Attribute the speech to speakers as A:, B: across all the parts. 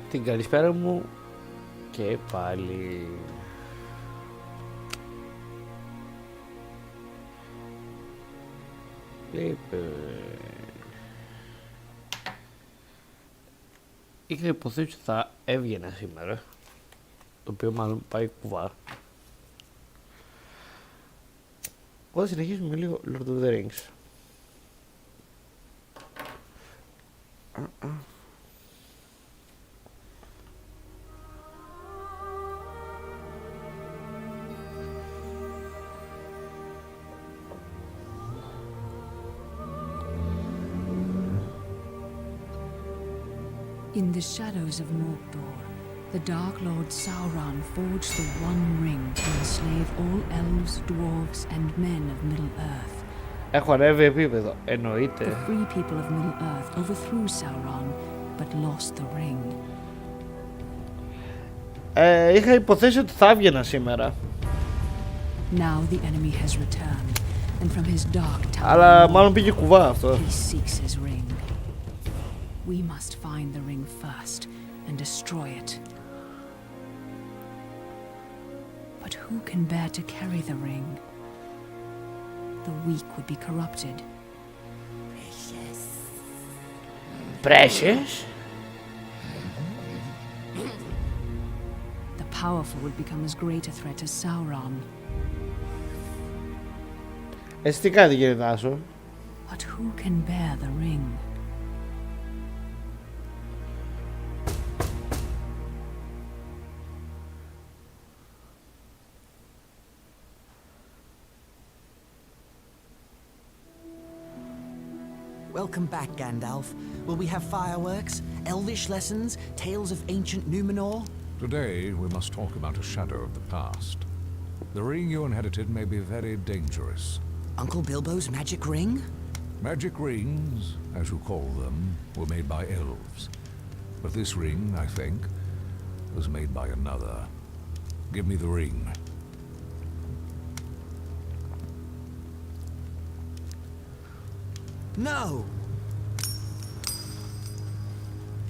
A: Την καλησπέρα μου και πάλι. Λοιπόν, είχα υποθέσει ότι θα έβγαινα σήμερα, το οποίο μάλλον πάει κουβά. Εγώ θα συνεχίσουμε λίγο Lord of the Rings.
B: In the shadows of Mordor, the Dark Lord Sauron forged the One Ring to enslave all elves, dwarves, and men of Middle-earth.
A: Έχω ανέβει επίπεδο, εννοείται.
B: The free people of Middle-earth overthrew Sauron, but lost the ring.
A: Είχα υποθέσει ότι θα έβγαινα σήμερα.
B: Now the enemy has returned, and from his dark tower,
A: Αλλά μάλλον πήγε κουβά αυτό.
B: he seeks his ring. We must find the ring first and destroy it. But who can bear to carry the ring? The weak would be corrupted.
A: Precious?
B: The powerful would become as great a threat as Sauron.
A: Εσύ τι κάνετε κύριε Τάσο?
B: But who can bear the ring?
C: Welcome back, Gandalf. Will we have fireworks, elvish lessons, tales of ancient Numenor?
D: Today, we must talk about a shadow of the past. The ring you inherited may be very dangerous.
C: Uncle Bilbo's magic ring?
D: Magic rings, as you call them, were made by elves. But this ring, I think, was made by another. Give me the ring.
C: No!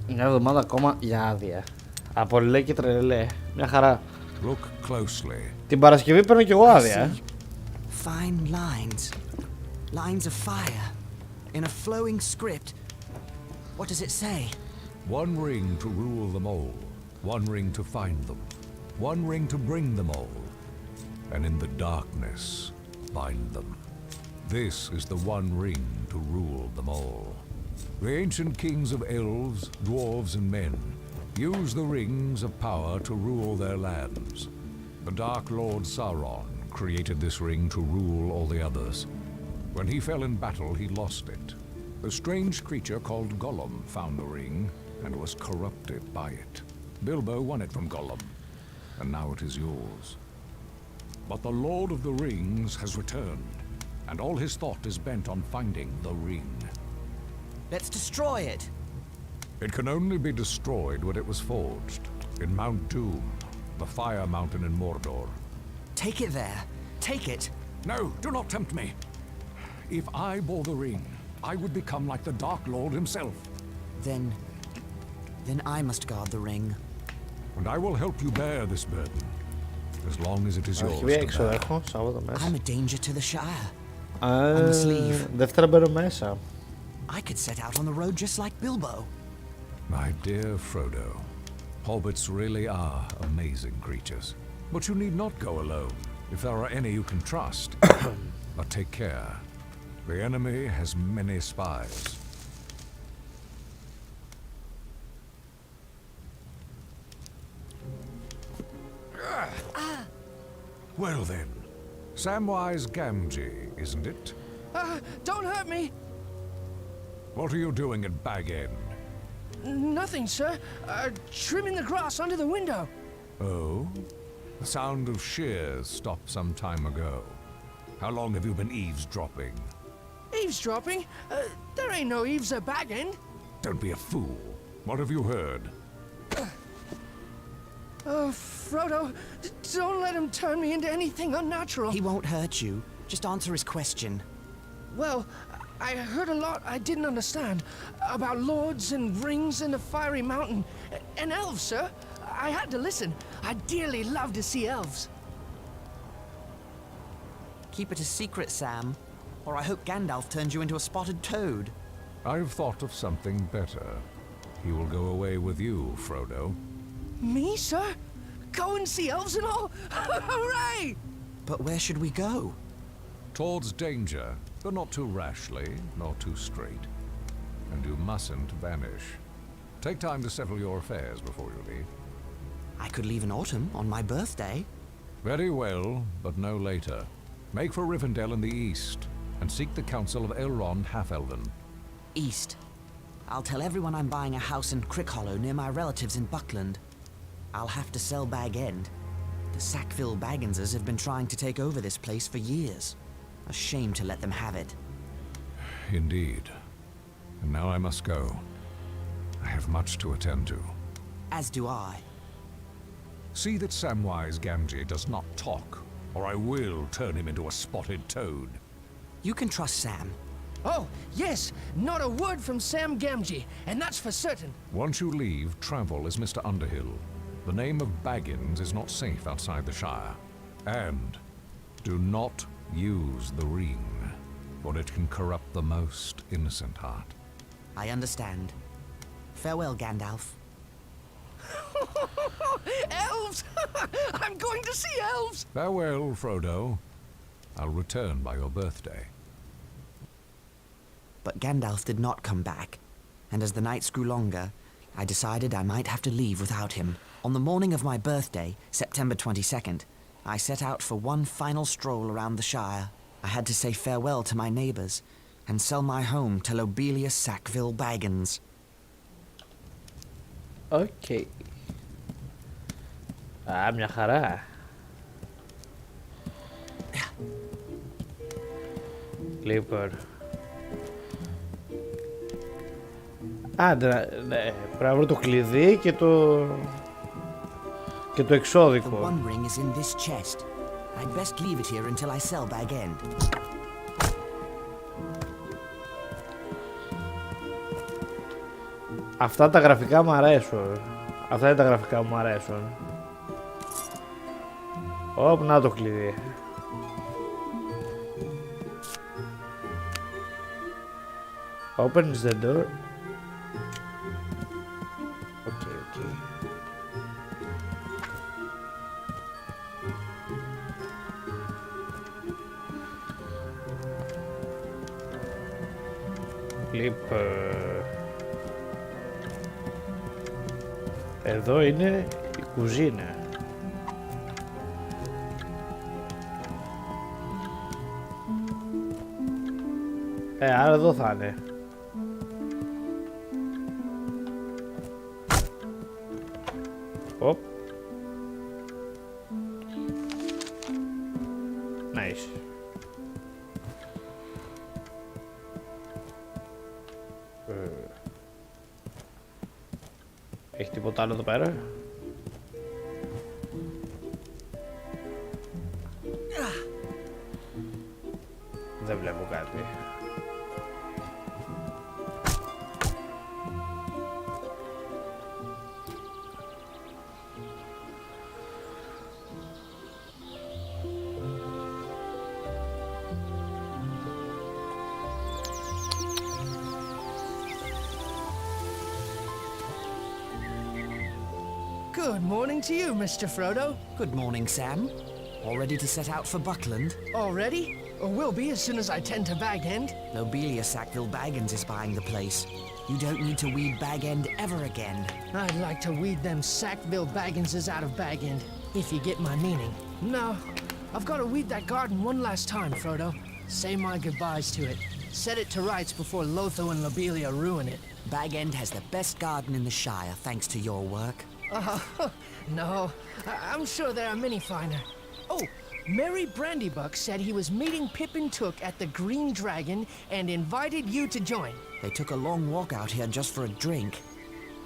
A: Μια εβδομάδα ακόμα για άδεια. Από λέ και τρελέ. Μια χαρά.
D: Look closely.
A: Την Παρασκευή παίρνω κι εγώ άδεια.
C: Fine lines. Lines of fire. In a flowing script. What does it say?
D: One ring to rule them all. One ring to find them. One ring to bring them all. And in the darkness, bind them. This is the one ring to rule them all. The ancient kings of elves, dwarves, and men used the rings of power to rule their lands. The Dark Lord Sauron created this ring to rule all the others. When he fell in battle, he lost it. A strange creature called Gollum found the ring and was corrupted by it. Bilbo won it from Gollum, and now it is yours. But the Lord of the Rings has returned, and all his thought is bent on finding the ring.
C: Let's destroy it.
D: It can only be destroyed when it was forged, in Mount Doom, the Fire Mountain in Mordor.
C: Take it there. Take it.
D: No, do not tempt me. If I bore the ring, I would become like the Dark Lord himself.
C: Then I must guard the ring.
D: And I will help you bear this burden, as long as it is yours
A: Αρχιβία
D: to
A: έξω
D: bear.
A: έχω, Σάββατο
C: I'm
A: μέσα.
C: a danger to the Shire.
A: Α,
C: I must leave.
A: Δευτέρα μπαίνω μέσα.
C: I could set out on the road just like Bilbo.
D: My dear Frodo, hobbits really are amazing creatures. But you need not go alone, if there are any you can trust. But take care. The enemy has many spies. Well then, Samwise Gamgee, isn't it?
E: Don't hurt me!
D: What are you doing at Bag End?
E: Nothing, sir. Trimming the grass under the window.
D: Oh? The sound of shears stopped some time ago. How long have you been eavesdropping?
E: Eavesdropping? There ain't no eaves at Bag End.
D: Don't be a fool. What have you heard?
E: Oh, Frodo, don't let him turn me into anything unnatural.
C: He won't hurt you. Just answer his question.
E: Well, I heard a lot I didn't understand about lords and rings and a fiery mountain. And elves, sir. I had to listen. I dearly love to see elves.
C: Keep it a secret, Sam, or I hope Gandalf turns you into a spotted toad.
D: I've thought of something better. He will go away with you, Frodo.
E: Me, sir? Go and see elves and all? Hooray!
C: But where should we go?
D: Towards danger, but not too rashly, nor too straight. And you mustn't vanish. Take time to settle your affairs before you leave.
C: I could leave in autumn on my birthday.
D: Very well, but no later. Make for Rivendell in the east, and seek the counsel of Elrond Half-Elven.
C: East. I'll tell everyone I'm buying a house in Crickhollow near my relatives in Buckland. I'll have to sell Bag End. The Sackville Bagginses have been trying to take over this place for years. A shame to let them have it.
D: Indeed. And now I must go. I have much to attend to.
C: As do I.
D: See that Samwise Gamgee does not talk, or I will turn him into a spotted toad.
C: You can trust Sam.
E: Oh, yes, not a word from Sam Gamgee, and that's for certain.
D: Once you leave, travel as Mr. Underhill. The name of Baggins is not safe outside the Shire. And do not use the ring, for it can corrupt the most innocent heart.
C: I understand. Farewell, Gandalf.
E: Elves! I'm going to see elves!
D: Farewell, Frodo. I'll return by your birthday.
C: But Gandalf did not come back, and as the nights grew longer, I decided I might have to leave without him. On the morning of my birthday, September 22nd, I set out for one final stroll around the Shire. I had to say farewell to my neighbors and sell my home to Lobelia Sackville Baggins.
A: Οκ. Α, μια χαρά. Λοιπόν. Α, ναι, πρέπει να βρω το κλειδί και το
C: The
A: εξώδικο.
C: one ring is in this chest. I'd best leave it here until I sell Bag End.
A: Αυτά τα γραφικά μου αρέσουν. Αυτά είναι τα γραφικά που μου αρέσουν. Ωπ, να το κλειδί. Opens the door. Okay. Λοιπόν, εδώ είναι η κουζίνα. Άρα εδώ θα είναι. Οπ. Nice. Έχει τίποτα άλλο εδώ πέρα? Δεν βλέπω κάτι.
E: Good morning to you, Mr. Frodo.
C: Good morning, Sam. All ready to set out for Buckland?
E: Already? Or will be as soon as I tend to Bag End.
C: Lobelia Sackville Baggins is buying the place. You don't need to weed Bag End ever again.
E: I'd like to weed them Sackville Bagginses out of Bag End, if you get my meaning. No, I've got to weed that garden one last time, Frodo. Say my goodbyes to it. Set it to rights before Lotho and Lobelia ruin it.
C: Bag End has the best garden in the Shire, thanks to your work.
E: No, I'm sure there are many finer. Oh, Merry Brandybuck said he was meeting Pippin Took at the Green Dragon and invited you to join.
C: They took a long walk out here just for a drink.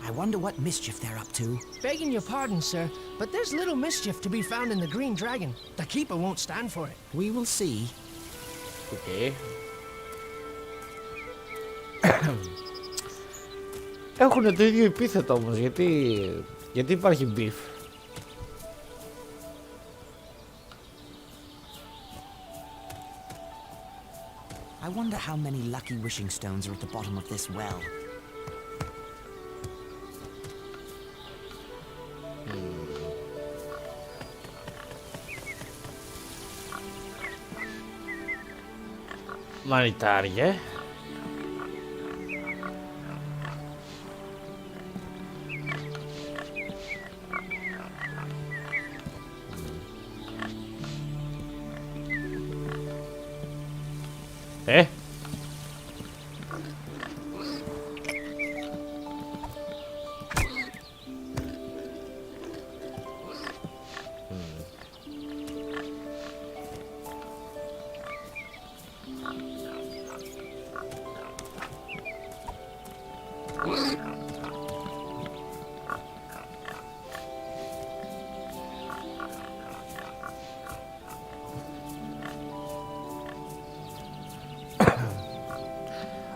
C: I wonder what mischief they're up to.
E: Begging your pardon, sir, but there's little mischief to be found in the Green Dragon. The Keeper won't stand for it.
C: We will see.
A: Okay. Έχουν το ίδιο επίθετο όμως, γιατί υπάρχει beef.
C: I wonder how many lucky wishing stones are at the bottom of this well.
A: Μανιτάρια.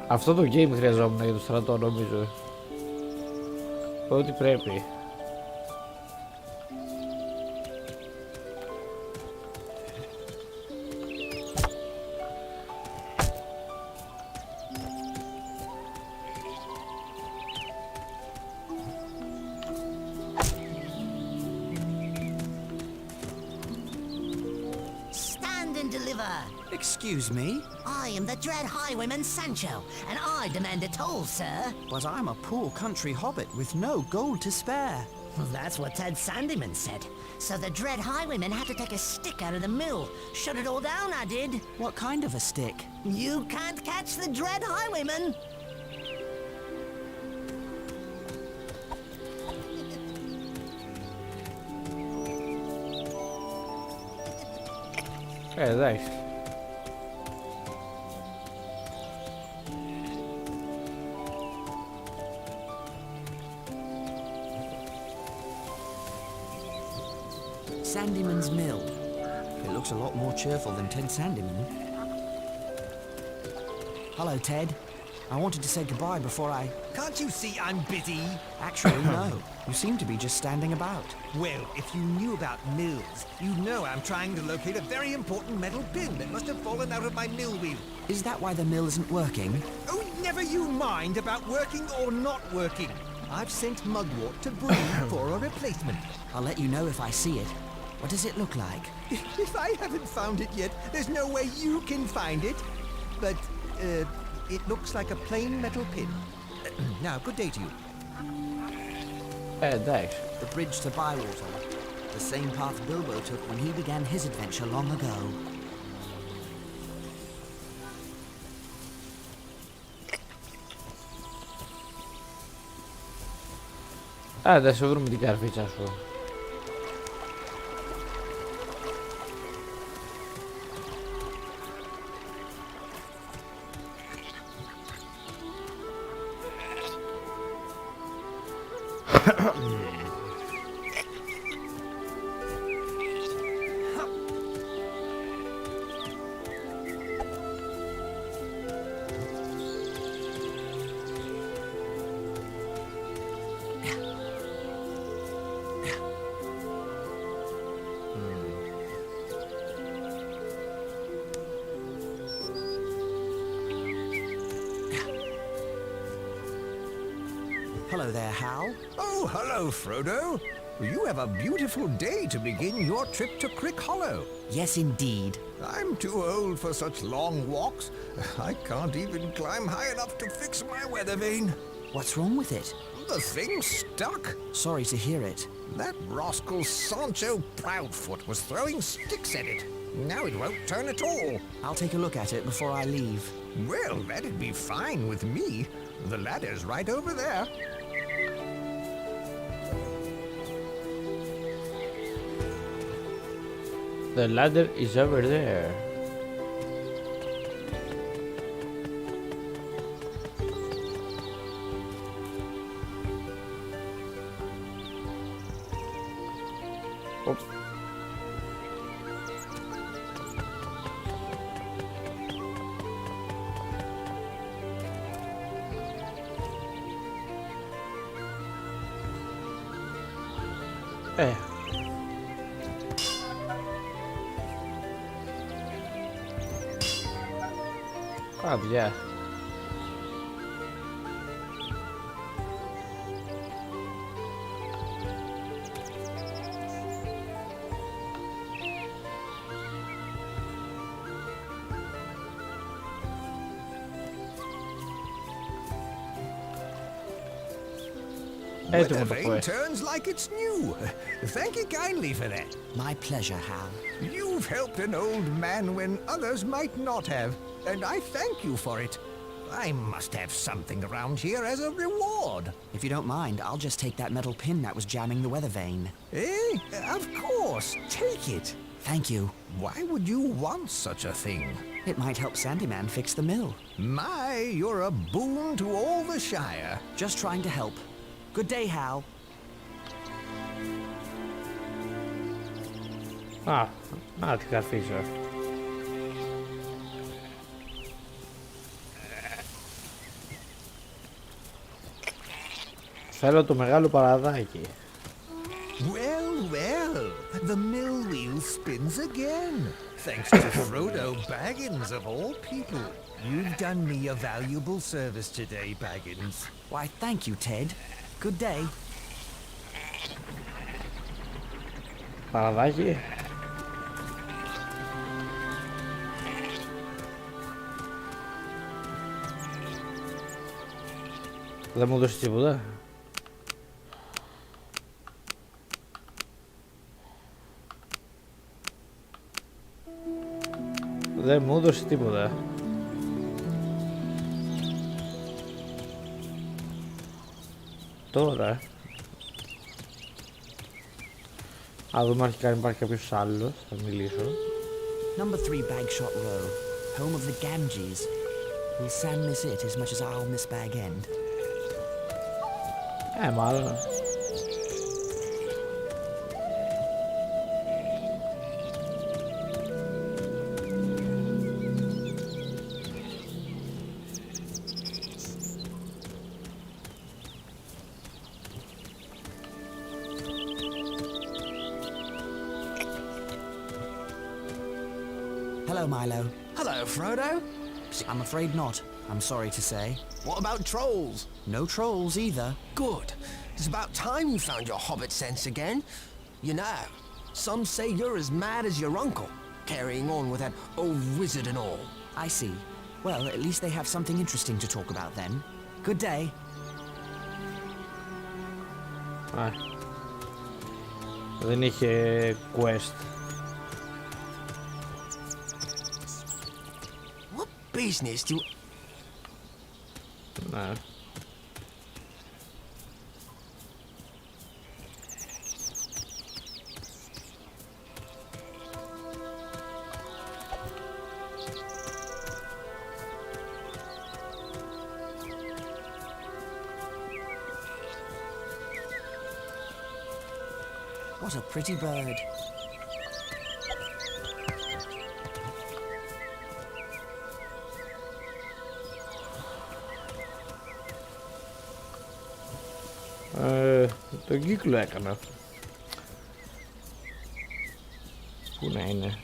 A: Αυτό το game χρειαζόμουν για το στρατό, νομίζω. Ό,τι πρέπει.
F: Stand and deliver.
C: Excuse me,
F: I am the Dread Highwayman Sancho, and I demand a toll, sir.
C: but I'm a poor country hobbit with no gold to spare.
F: Well, that's what Ted Sandyman said. So the Dread Highwayman had to take a stick out of the mill. Shut it all down, I did.
C: What kind of a stick?
F: You can't catch the Dread Highwayman.
A: Εντάξει.
C: Sandyman's Mill. It looks a lot more cheerful than Ted Sandyman. Hello, Ted. I wanted to say goodbye before I...
G: Can't you see I'm busy?
C: Actually, no. You seem to be just standing about.
G: Well, if you knew about mills, you know I'm trying to locate a very important metal pin that must have fallen out of my mill wheel.
C: Is that why the mill isn't working?
G: Oh, never you mind about working or not working. I've sent Mugwort to Bree for a replacement.
C: I'll let you know if I see it. What does it look like?
G: If I haven't found it yet, there's no way you can find it. But, it looks like a plain metal pin. Now, good day to you.
A: Εντάξει.
C: The bridge to Bywater. The same path Bilbo took when he began his adventure long ago.
A: Θα σου βρούμε την καρφίτσα σου.
C: Hello there, Hal.
G: Oh, hello, Frodo. You have a beautiful day to begin your trip to Crick Hollow.
C: Yes, indeed.
G: I'm too old for such long walks. I can't even climb high enough to fix my weather vane.
C: What's wrong with it?
G: The thing's stuck.
C: Sorry to hear it.
G: That rascal Sancho Proudfoot was throwing sticks at it. Now it won't turn at all.
C: I'll take a look at it before I leave.
G: Well, that'd be fine with me. The ladder's right over there.
A: The ladder is over there. Oops. Άδεια.
G: Weather vane turns like it's new. Thank you kindly for that.
C: My pleasure, Hal.
G: You've helped an old man when others might not have, and I thank you for it. I must have something around here as a reward.
C: If you don't mind, I'll just take that metal pin that was jamming the weather vane.
G: Eh? Of course. Take it.
C: Thank you.
G: Why would you want such a thing?
C: It might help Sandyman fix the mill.
G: My, you're a boon to all the Shire.
C: Just trying to help. Good day, Hal.
A: Να την καθίσω. Θέλω το μεγάλο παραδάκι.
G: Well, well, the mill wheel spins again. Thanks to Frodo Baggins, of all people. You've done me a valuable service today, Baggins.
C: Why, thank you, Ted. Good day.
A: Παραδάκι. Δεν μου δώσει τίποτα. Δεν μου έδωσε τίποτα. Τώρα α δούμε αν υπάρχει κάποιος άλλος. Θα μιλήσω.
C: Number 3 Bagshot Row, home of the Ganges. Will Sam miss it as much as I'll miss Bag End?
A: Μάλλον.
C: Hello, Milo.
E: Hello, Frodo.
C: I'm afraid not. I'm sorry to say.
E: What about trolls?
C: No trolls either.
E: Good. It's about time you found your hobbit sense again. You know, some say you're as mad as your uncle, carrying on with that old wizard and all.
C: I see. Well, at least they have something interesting to talk about then. Good day.
A: Δεν είχε quest.
E: What business do...
A: Ναι.
C: What a pretty bird.
A: Τον κύκλο έκανα. Πού να είναι.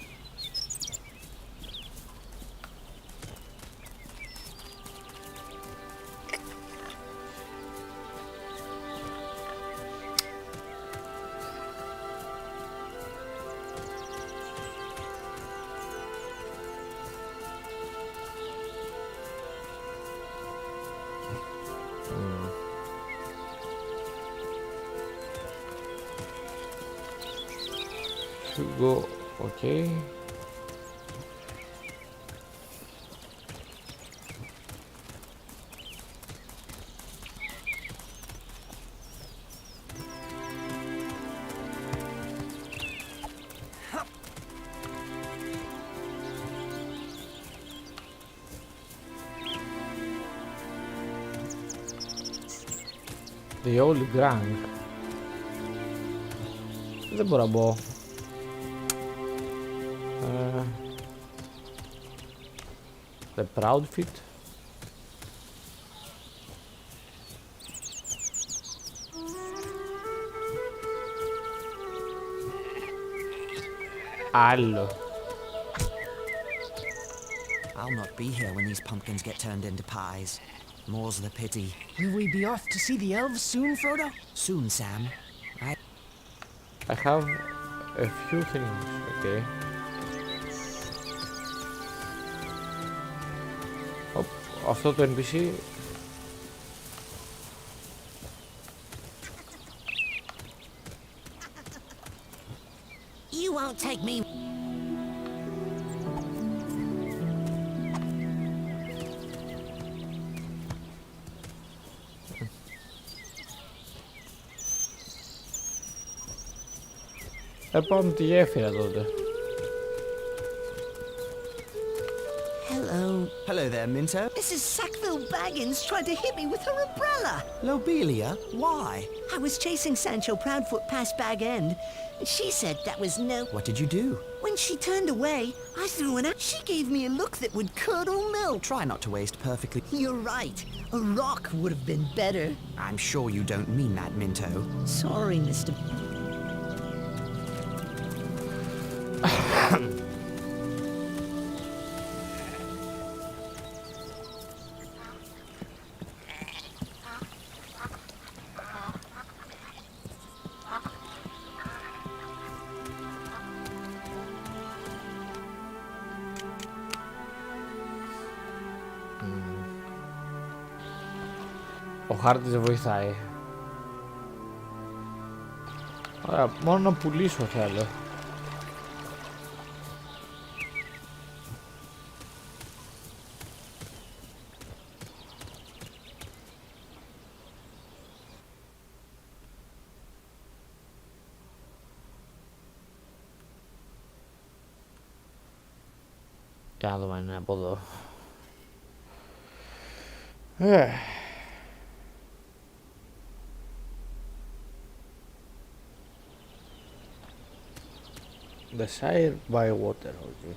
A: Go, okay. The old Grand. Δεν μπορώ να μπω. The Proud Fit. Άλλο.
C: I'll not be here when these pumpkins get turned into pies. More's the pity.
E: Will we be off to see the elves soon, Frodo?
C: Soon, Sam.
A: I have a few things, okay. Αυτό το NPC
F: You won't take me.
A: πάμε τη γέφυρα τότε.
F: Hello.
C: Hello there, Minto.
F: Mrs. Sackville Baggins tried to hit me with her umbrella.
C: Lobelia? Why?
F: I was chasing Sancho Proudfoot past Bag End, and she said that was no...
C: What did you do?
F: When she turned away, I threw an... She gave me a look that would curdle milk.
C: Try not to waste perfectly...
F: You're right. A rock would have been better.
C: I'm sure you don't mean that, Minto.
F: Sorry, Mr.
A: Ο χάρτης δεν βοηθάει. Ωραία, μόνο να πουλήσω θέλω. Για να δούμε αν είναι από εδώ. The Shire by water, okay.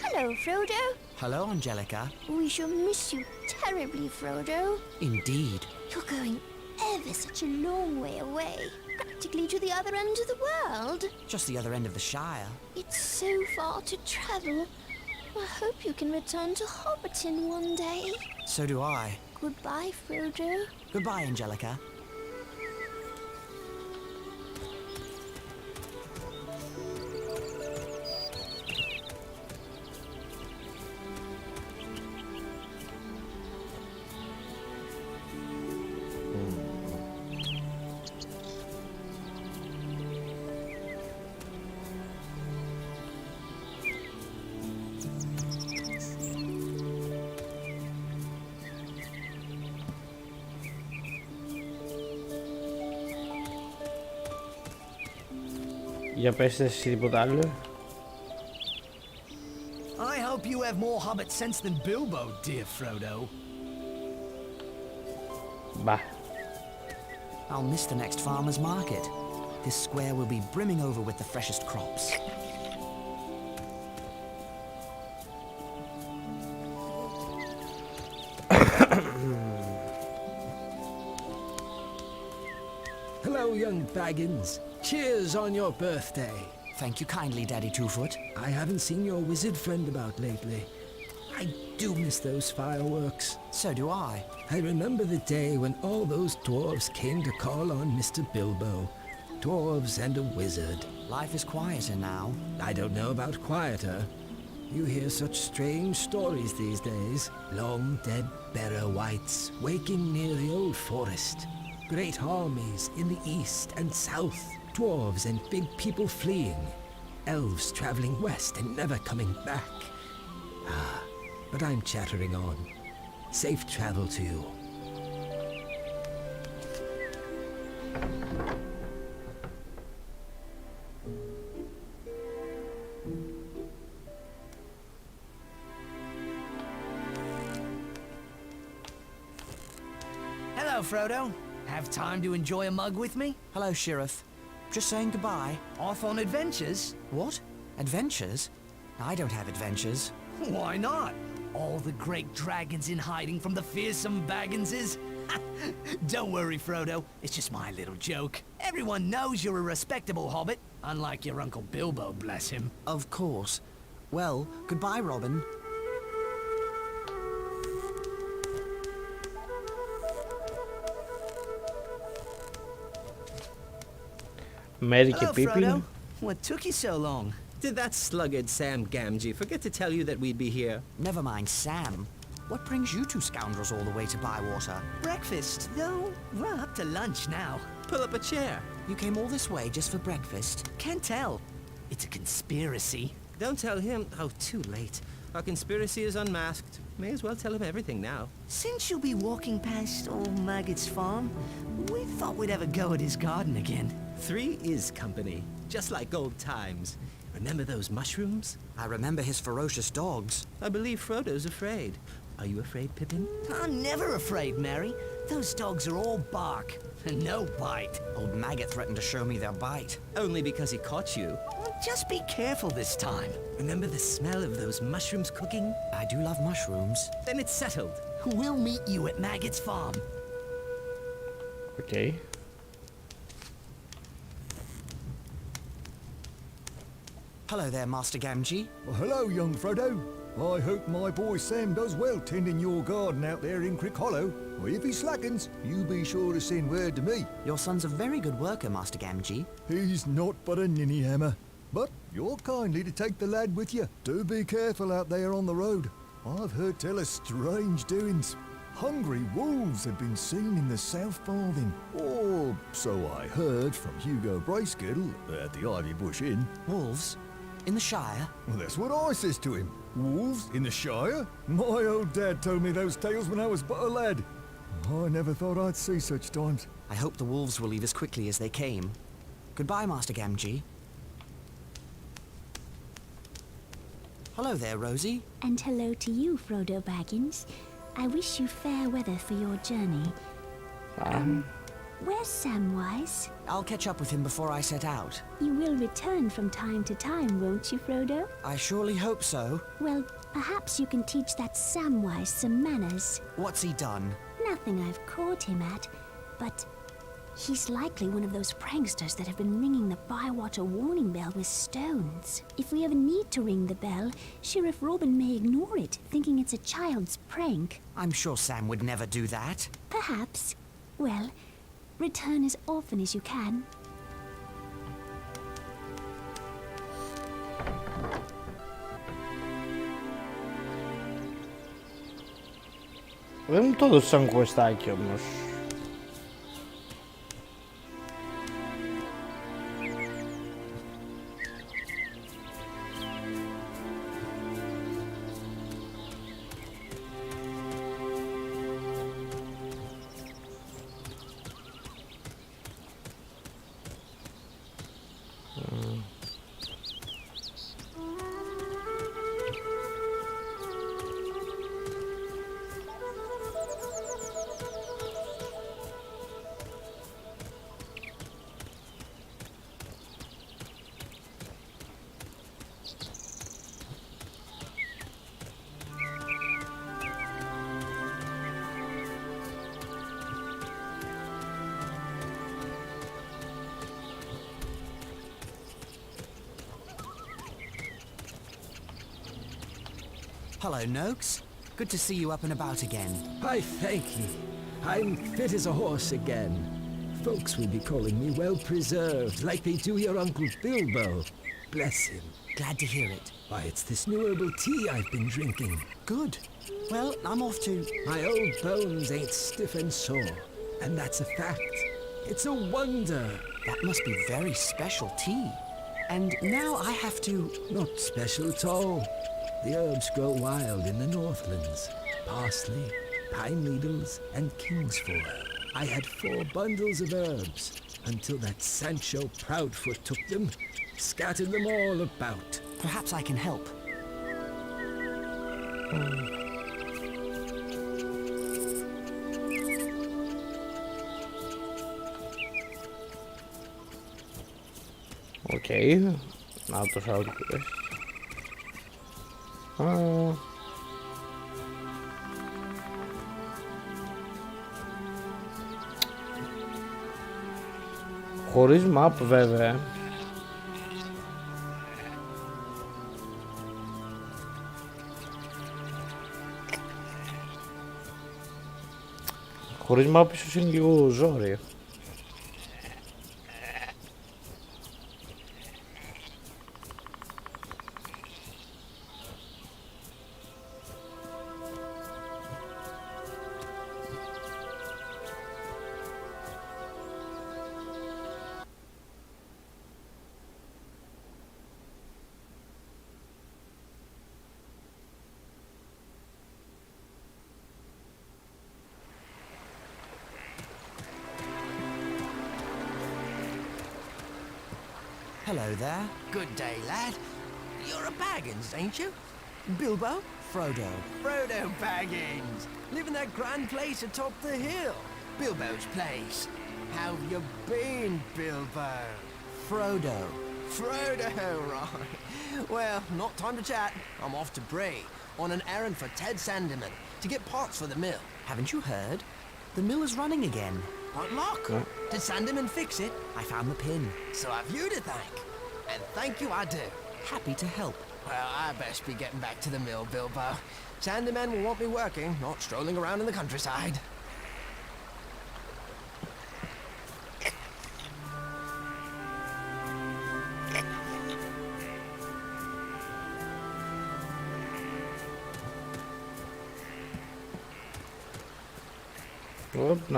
H: Hello, Frodo.
C: Hello, Angelica.
H: We shall miss you terribly, Frodo.
C: Indeed.
H: You're going ever such a long way away, practically to the other end of the world.
C: Just the other end of the Shire.
H: It's so far to travel. I hope you can return to Hobbiton one day.
C: So do I.
H: Goodbye, Frodo.
C: Goodbye, Angelica.
A: Για πες εσύ τίποτα άλλο.
E: I hope you have more hobbit sense than Bilbo, dear Frodo.
A: Bah.
C: I'll miss the next farmer's market. This square will be brimming over with the freshest crops.
E: Hello, young Baggins. Cheers on your birthday.
C: Thank you kindly, Daddy Two-Foot.
E: I haven't seen your wizard friend about lately. I do miss those fireworks.
C: So do I.
E: I remember the day when all those dwarves came to call on Mr. Bilbo. Dwarves and a wizard.
C: Life is quieter now.
E: I don't know about quieter. You hear such strange stories these days. Long dead Barrow Wights waking near the old forest. Great armies in the east and south. Dwarves and big people fleeing. Elves traveling west and never coming back. Ah, but I'm chattering on. Safe travel to you. Hello, Frodo. Have time to enjoy a mug with me?
C: Hello, Sheriff. Just saying goodbye.
E: Off on adventures?
C: What? Adventures? I don't have adventures.
E: Why not? All the great dragons in hiding from the fearsome Bagginses? Don't worry, Frodo. It's just my little joke. Everyone knows you're a respectable hobbit, unlike your Uncle Bilbo, bless him.
C: Of course. Well, goodbye, Robin.
A: Merry και
E: Hello,
A: Pippin.
E: Frodo. What took you so long?
I: Did that sluggard Sam Gamgee forget to tell you that we'd be here?
C: Never mind Sam. What brings you two scoundrels all the way to Bywater?
E: Breakfast, though? We're up to lunch now.
I: Pull up a chair.
C: You came all this way just for breakfast?
E: Can't tell. It's a conspiracy.
I: Don't tell him. Oh, too late. Our conspiracy is unmasked. May as well tell him everything now.
E: Since you'll be walking past old Maggot's farm, we thought we'd have a go at his garden again.
I: 3 is company, just like old times. Remember those mushrooms?
C: I remember his ferocious dogs.
I: I believe Frodo's afraid. Are you afraid, Pippin?
E: I'm never afraid, Mary. Those dogs are all bark, and no bite.
C: Old Maggot threatened to show me their bite.
I: Only because he caught you.
E: Just be careful this time.
I: Remember the smell of those mushrooms cooking?
C: I do love mushrooms.
I: Then it's settled.
E: We'll meet you at Maggot's farm.
A: Okay.
C: Hello there, Master Gamgee.
J: Well, hello, young Frodo. I hope my boy Sam does well tending your garden out there in Crick Hollow. Well, if he slackens, you be sure to send word to me.
C: Your son's a very good worker, Master Gamgee.
J: He's not but a ninny hammer. But you're kindly to take the lad with you. Do be careful out there on the road. I've heard tell of strange doings. Hungry wolves have been seen in the South Farthing. Or so I heard from Hugo Bracegirdle at the Ivy Bush Inn.
C: Wolves? In the Shire?
J: Well, that's what I says to him. Wolves in the Shire? My old dad told me those tales when I was but a lad. I never thought I'd see such times.
C: I hope the wolves will leave as quickly as they came. Goodbye, Master Gamgee. Hello there, Rosie.
H: And hello to you, Frodo Baggins. I wish you fair weather for your journey. Where's Samwise?
C: I'll catch up with him before I set out.
H: You will return from time to time, won't you, Frodo?
C: I surely hope so.
H: Well, perhaps you can teach that Samwise some manners.
C: What's he done?
H: Nothing I've caught him at, but he's likely one of those pranksters that have been ringing the Bywater warning bell with stones. If we ever need to ring the bell, Sheriff Robin may ignore it, thinking it's a child's prank.
C: I'm sure Sam would never do that.
H: Perhaps. Well, return as often as you can.
A: Δεν μου το έδωσε σαν κουεστάκι όμως.
C: Hello, Noakes. Good to see you up and about again.
K: I thank ye. I'm fit as a horse again. Folks will be calling me well-preserved, like they do your Uncle Bilbo. Bless him.
C: Glad to hear it.
K: Why, it's this new herbal tea I've been drinking.
C: Good. Well, I'm off to...
K: My old bones ain't stiff and sore, and that's a fact. It's a wonder.
C: That must be very special tea. And now I have to...
K: Not special at all. The herbs grow wild in the Northlands. Parsley, pine needles, and kingsfoil. I had 4 bundles of herbs, until that Sancho Proudfoot took them, scattered them all about.
C: Perhaps I can help.
A: Οκ. Να το σάω τι πες. Χωρίς map βέβαια. Χωρίς map ίσως είναι λίγο ζόρι.
C: Hello there.
E: Good day, lad. You're a Baggins, ain't you? Bilbo?
C: Frodo.
E: Frodo Baggins. Live in that grand place atop the hill. Bilbo's place. How've you been, Bilbo?
C: Frodo.
E: Frodo, right. Well, not time to chat. I'm off to Bray on an errand for Ted Sandeman to get parts for the mill.
C: Haven't you heard? The mill is running again.
E: What luck? Did Sandeman fix it?
C: I found the pin.
E: So I've you to thank. And thank you I do.
C: Happy to help.
E: Well, I best be getting back to the mill, Bilbo. Sandeman will want me working, not strolling around in the countryside.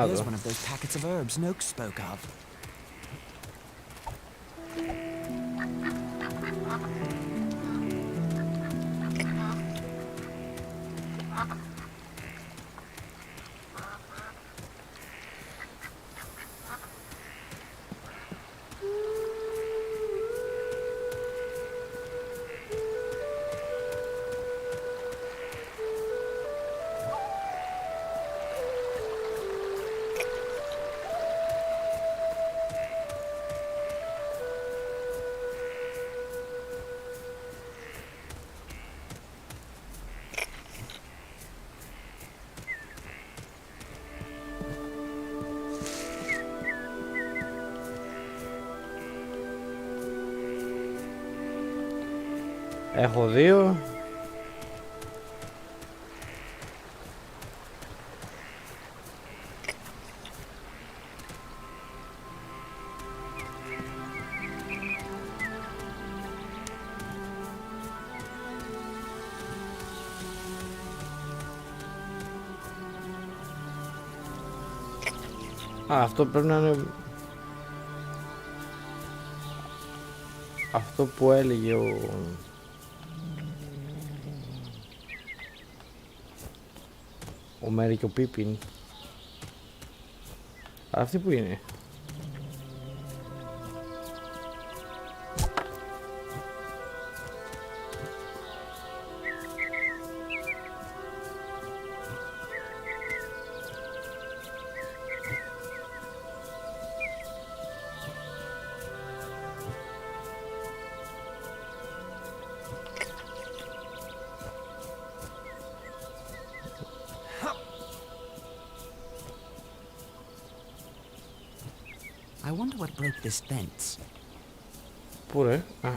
C: Here's one of those packets of herbs Noak spoke of.
A: Έχω δύο. Α, αυτό πρέπει να είναι αυτό που έλεγε ο Μέρι και ο Πίπιν. Αυτή που είναι?
C: I wonder what broke this fence.
A: Πού ρε? Α.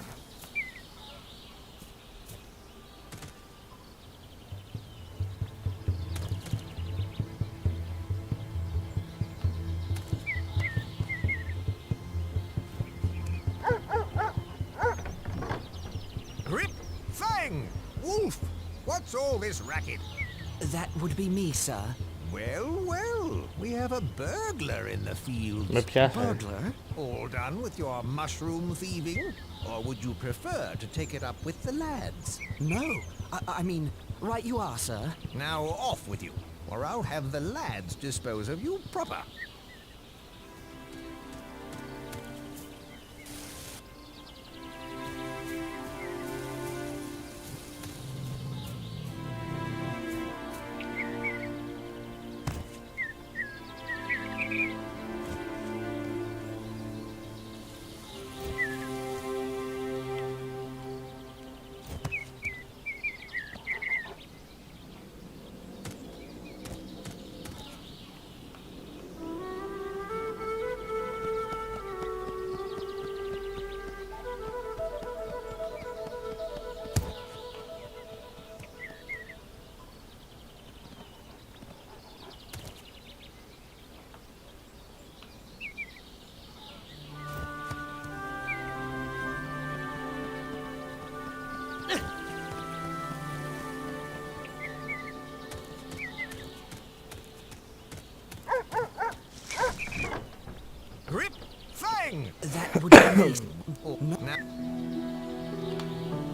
G: Grip! Fang! Wolf! What's all this racket?
C: That would be me, sir.
G: Well, well, we have a burglar in the field.
A: Με πιάσε.
C: Burglar?
G: All done with your mushroom thieving? Or would you prefer to take it up with the lads?
C: No. I mean, right you are, sir.
G: Now off with you, or I'll have the lads dispose of you proper.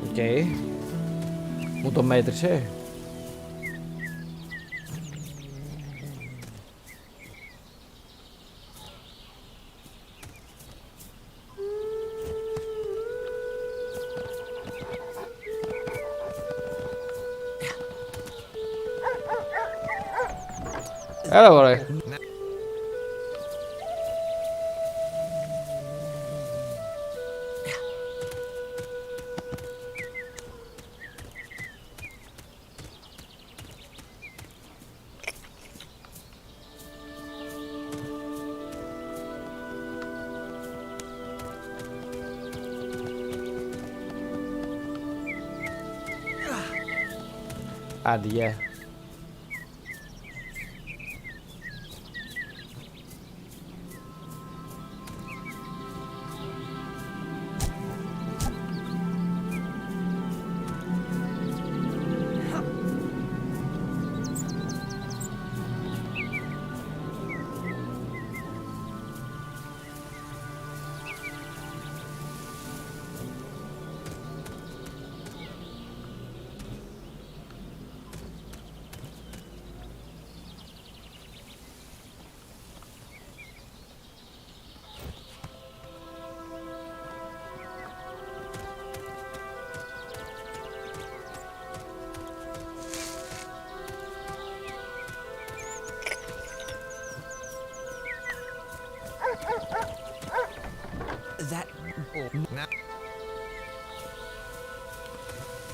A: Οκ. Μου το μέτρησε. Έλα μωρέ. Άντε, γεια.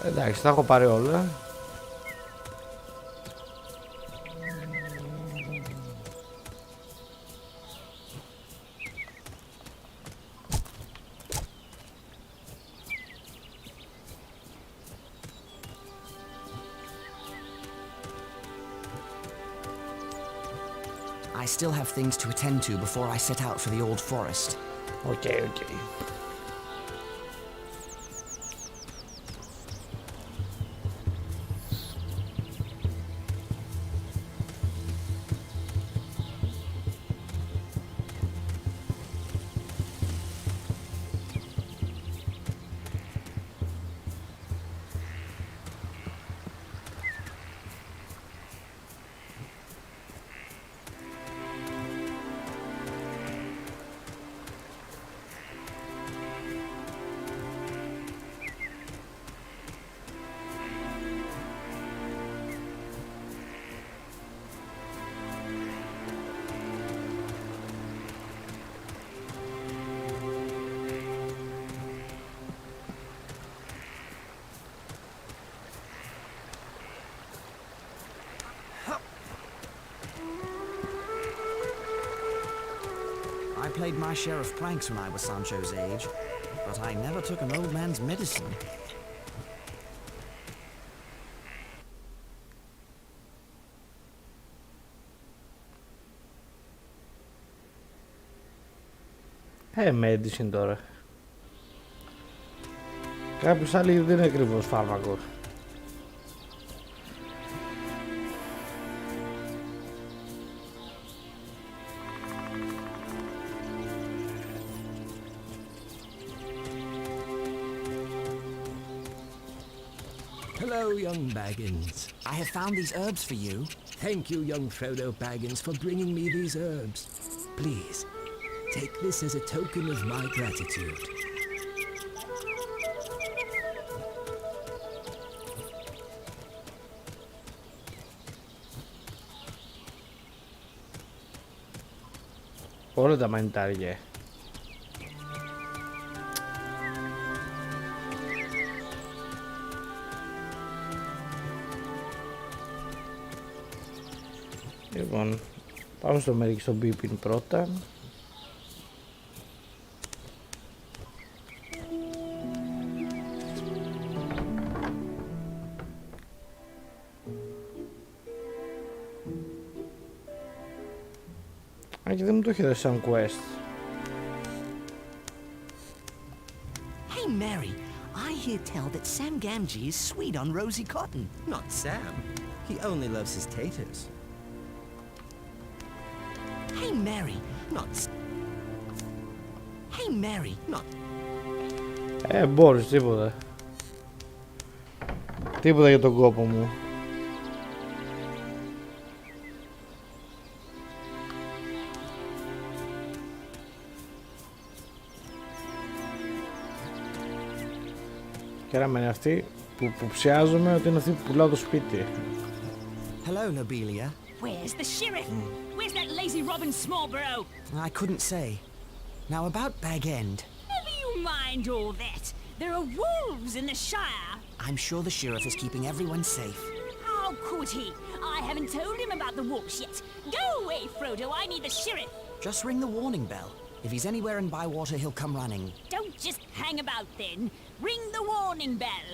A: Εντάξει, τα έχω πάρει όλα.
C: I still have things to attend to before I set out for the old forest.
A: Okay, okay.
C: I played my share of pranks when I was Sancho's age, but I never took an old man's medicine.
A: Medicine τώρα. Κάποιος άλλοι δεν είναι ακριβώς φάρμακο.
K: Hello, young Baggins.
C: I have found these herbs for you.
K: Thank you, young Frodo Baggins, for bringing me these herbs. Please, take this as a token of my gratitude.
A: Όλα τα μανιτάρια. Λοιπόν, πάμε στο Μέρικ στον Πίπιν πρώτα. Α, και δεν μου το έχει δώσει σαν quest.
F: Hey, Mary, I hear tell that Sam Gamgee is sweet on Rosie Cotton.
I: Not Sam. He only loves his taters.
F: Hey, Mary,
I: Not
F: Hey, Mary, not.
A: Μπορείς, τίποτα. Τίποτα για τον κόπο μου. Και άρα είναι αυτή που ψιάζομαι ότι είναι αυτή που πουλάω το σπίτι.
C: Hello, Lobelia.
B: Where's the sheriff? Where's that lazy Robin Smallborough?
C: I couldn't say. Now about Bag End.
B: Never you mind all that. There are wolves in the Shire.
C: I'm sure the sheriff is keeping everyone safe.
B: How could he? I haven't told him about the wolves yet. Go away, Frodo. I need the sheriff.
C: Just ring the warning bell. If he's anywhere in Bywater, he'll come running.
B: Don't just hang about then. Ring the warning bell.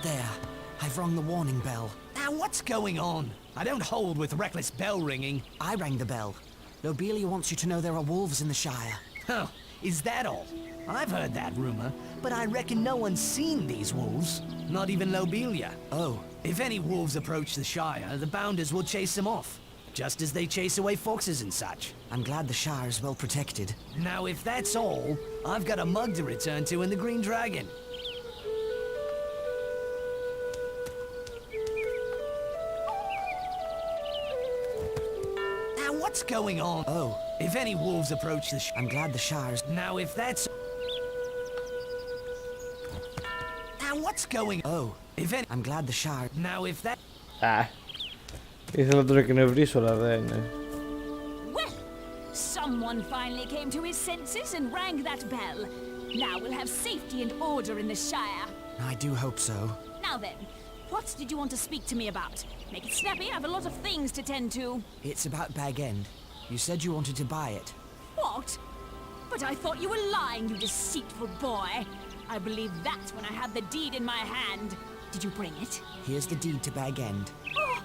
C: There. I've rung the warning bell.
F: Now, what's going on? I don't hold with reckless bell ringing.
C: I rang the bell. Lobelia wants you to know there are wolves in the Shire.
F: Oh, is that all? I've heard that rumor, but I reckon no one's seen these wolves. Not even Lobelia.
C: Oh.
F: If any wolves approach the Shire, the Bounders will chase them off. Just as they chase away foxes and such.
C: I'm glad the Shire is well protected.
F: Now, if that's all, I've got a mug to return to in the Green Dragon. What's going on?
C: Oh.
F: If any wolves approach the
C: I'm glad the Shire's...
F: Now if that's... Now what's going...
C: Oh.
F: If any...
C: I'm glad the Shire...
F: Now if that...
A: Ήθελα να τον εκνευρίσω, αλλά δεν είναι.
B: Well, someone finally came to his senses and rang that bell. Now we'll have safety and order in the Shire.
C: I do hope so.
B: Now then, what did you want to speak to me about? Make it snappy, I have a lot of things to tend to.
C: It's about Bag End. You said you wanted to buy it.
B: What? But I thought you were lying, you deceitful boy. I believed that when I had the deed in my hand. Did you bring it?
C: Here's the deed to Bag End.
B: Oh,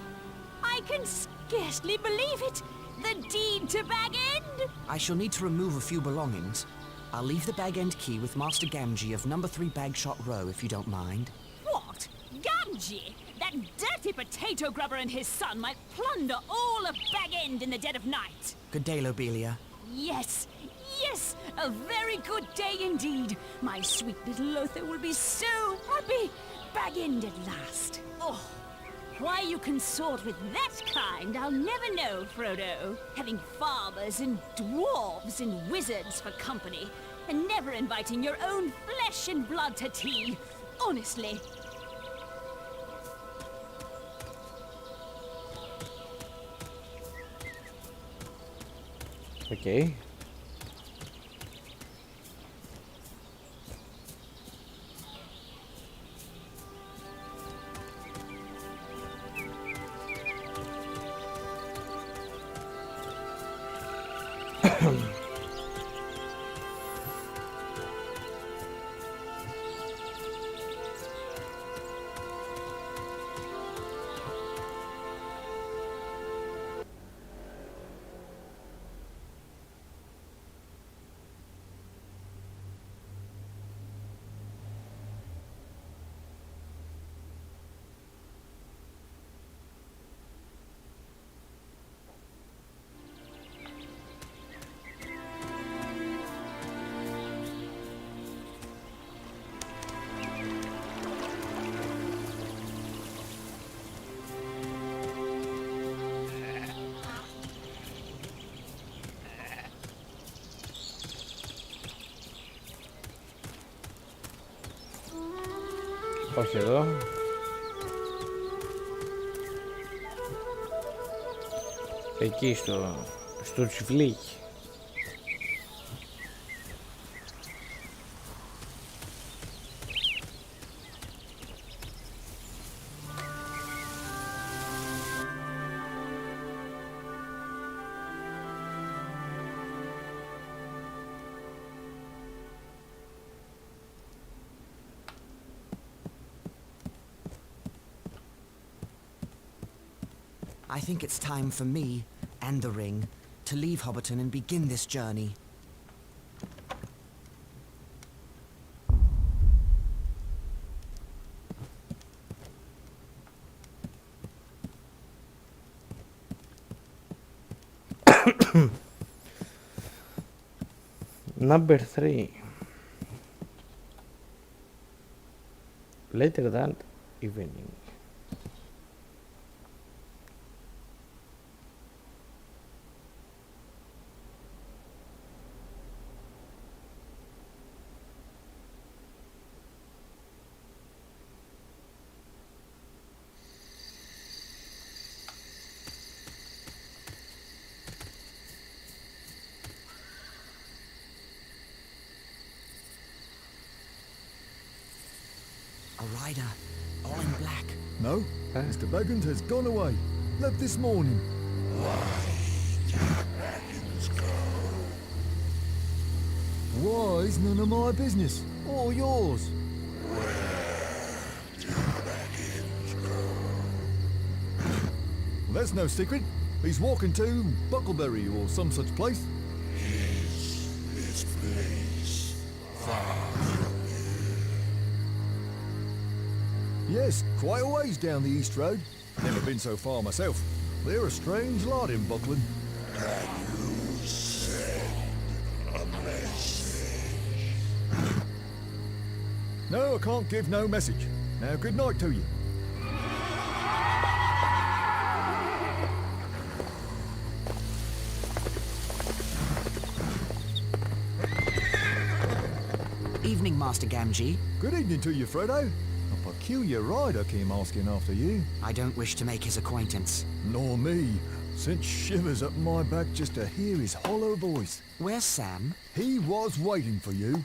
B: I can scarcely believe it. The deed to Bag End?
C: I shall need to remove a few belongings. I'll leave the Bag End key with Master Gamgee of number 3 Bagshot Row, if you don't mind.
B: What? Gamgee? That dirty potato grubber and his son might plunder all of Bag End in the dead of night.
C: Good day, Lobelia.
B: Yes, yes, a very good day indeed. My sweet little Lothar will be so happy. Bag End at last. Oh, why you consort with that kind, I'll never know, Frodo. Having fathers and dwarves and wizards for company, and never inviting your own flesh and blood to tea. Honestly.
A: Okay. Όχι εδώ. Εκεί στο τσιφλίκι.
C: I think it's time for me, and the ring, to leave Hobbiton and begin this journey.
A: Number 3. Later that evening.
C: A rider, all in black.
J: No, Mr. Baggins has gone away. Left this morning. Why's none of my business, or yours? Well, that's no secret. He's walking to Buckleberry or some such place.
D: This place far.
J: Yes, quite a ways down the East Road. Never been so far myself. They're a strange lot in Buckland.
D: Can you send a message?
J: No, I can't give no message. Now, good night to you.
C: Evening, Master Gamgee.
J: Good evening to you, Frodo. A peculiar rider came asking after you.
C: I don't wish to make his acquaintance.
J: Nor me. Sent shivers up my back just to hear his hollow voice.
C: Where's Sam?
J: He was waiting for you.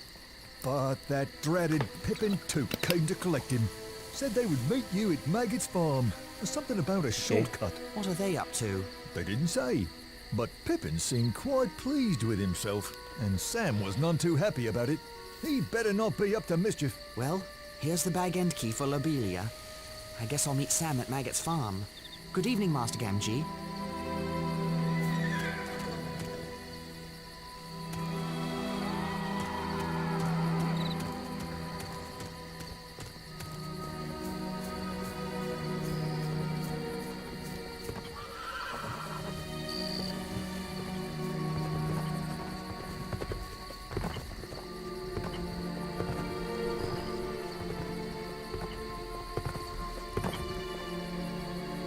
J: But that dreaded Pippin Toot came to collect him. Said they would meet you at Maggot's farm. There's something about a shortcut.
C: What are they up to?
J: They didn't say. But Pippin seemed quite pleased with himself, and Sam was none too happy about it. He'd better not be up to mischief.
C: Well, here's the bag end key for Lobelia. I guess I'll meet Sam at Maggot's farm. Good evening, Master Gamgee.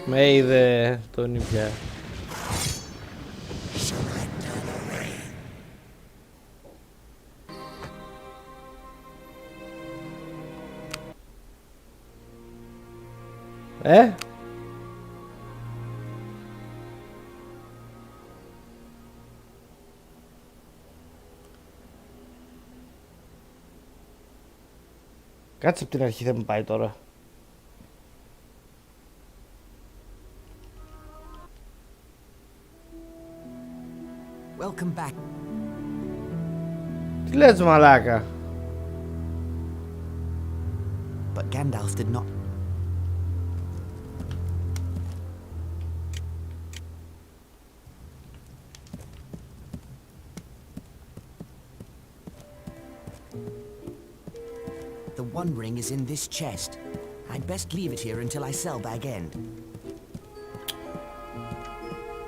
A: Με είδε τον ήπια. Κάτσε από την αρχή, δεν μου πάει τώρα.
C: Welcome back.
A: Τι λες, μαλάκα?
C: But Gandalf did not. The One Ring is in this chest. I'd best leave it here until I sell Bag End.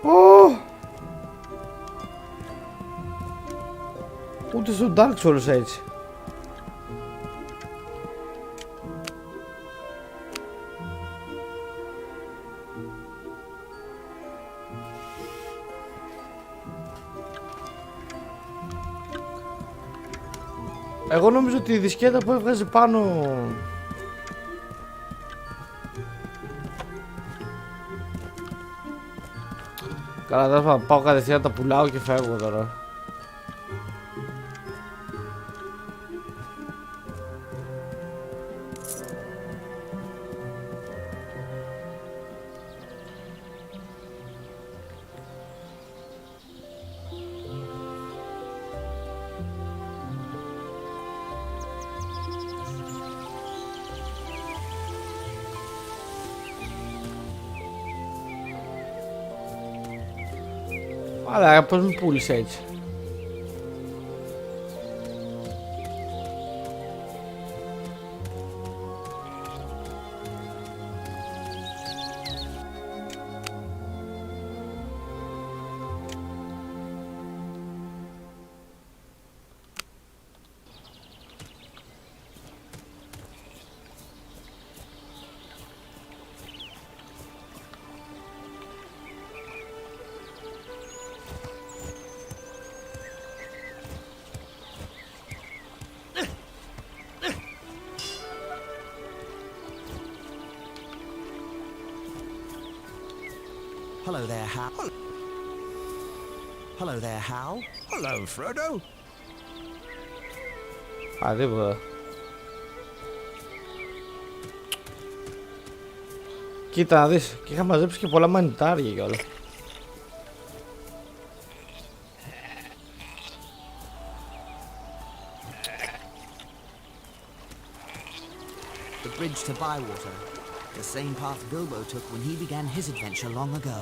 A: Oh! Ούτε στο Dark Souls έτσι. Εγώ νομίζω ότι η δισκέτα που έβγαζε πάνω... Καλά, θα πάω κατευθείαν, τα πουλάω και φεύγω τώρα. Αλλά πώς με πούλησε έτσι?
C: Hal. Hello there, Hal.
G: Hello, Frodo.
A: Α, τίποτα. Κοίτα να δεις, και είχα μαζέψει και πολλά μανιτάρια και όλα.
C: The bridge to Bywater. The same path Bilbo took when he began his adventure long ago.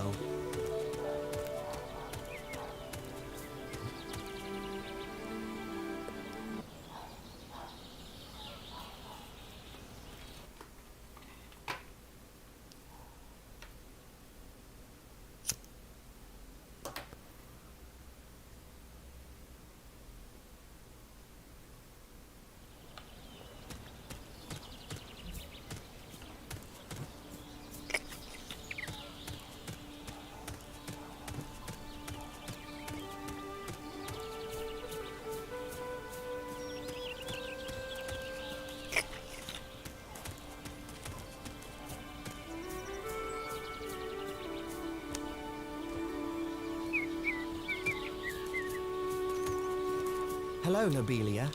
C: Hello, Lobelia.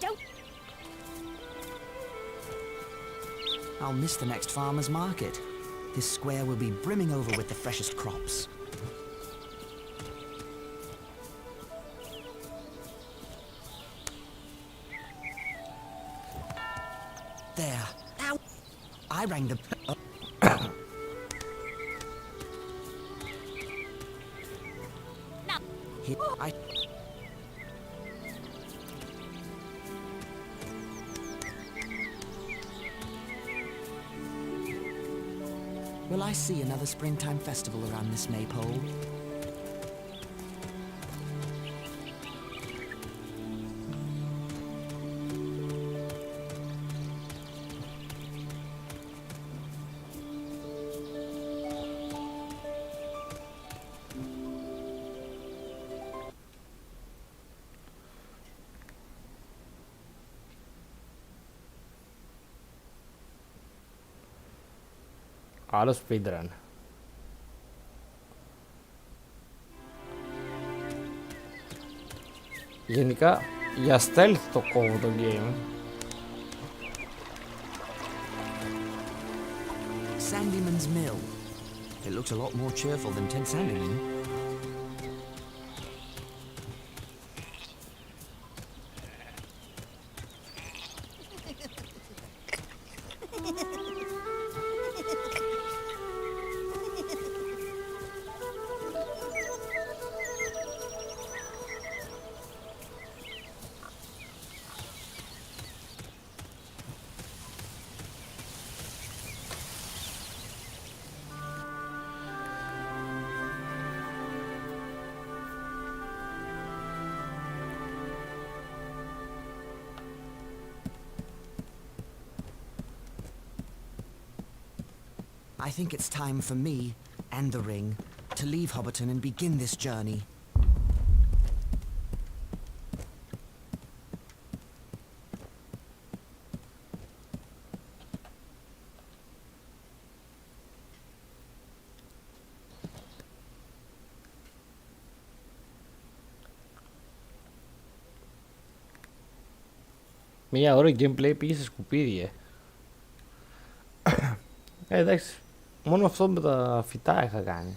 H: Don't.
C: I'll miss the next farmer's market. This square will be brimming over with the freshest crops. There. Ow! I rang the... Here, I... Will I see another springtime festival around this maypole?
A: Άλλο speedrun. Γενικά για stealth το κόβω το game.
C: Sandyman's Mill. It looks a lot more cheerful than Ted Sandyman. I think it's time for me, and the ring, to leave Hobbiton and begin this journey.
A: Μια ώρα gameplay πήγε σε σκουπίδια. Εντάξει, μόνο αυτό με τα φυτά είχα κάνει.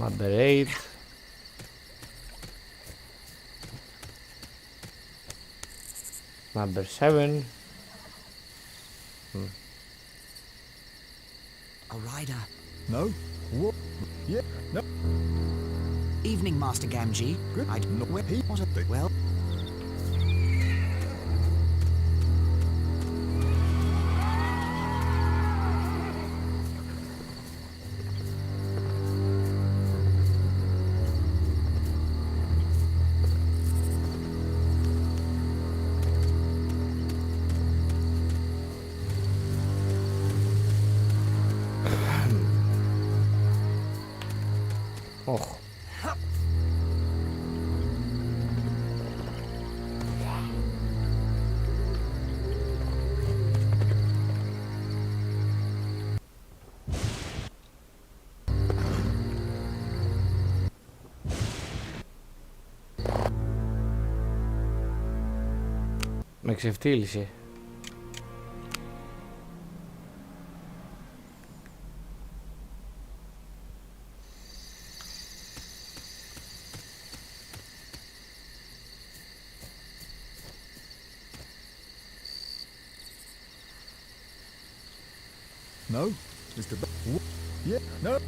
A: Number 8. Number 7.
C: A rider.
J: No? What? Yeah, no.
C: Evening, Master Gamgee.
J: Good.
C: I don't know where he was. Well,
A: Oh. Με ξεφτύλισε.
J: No? Mr. Yeah, no.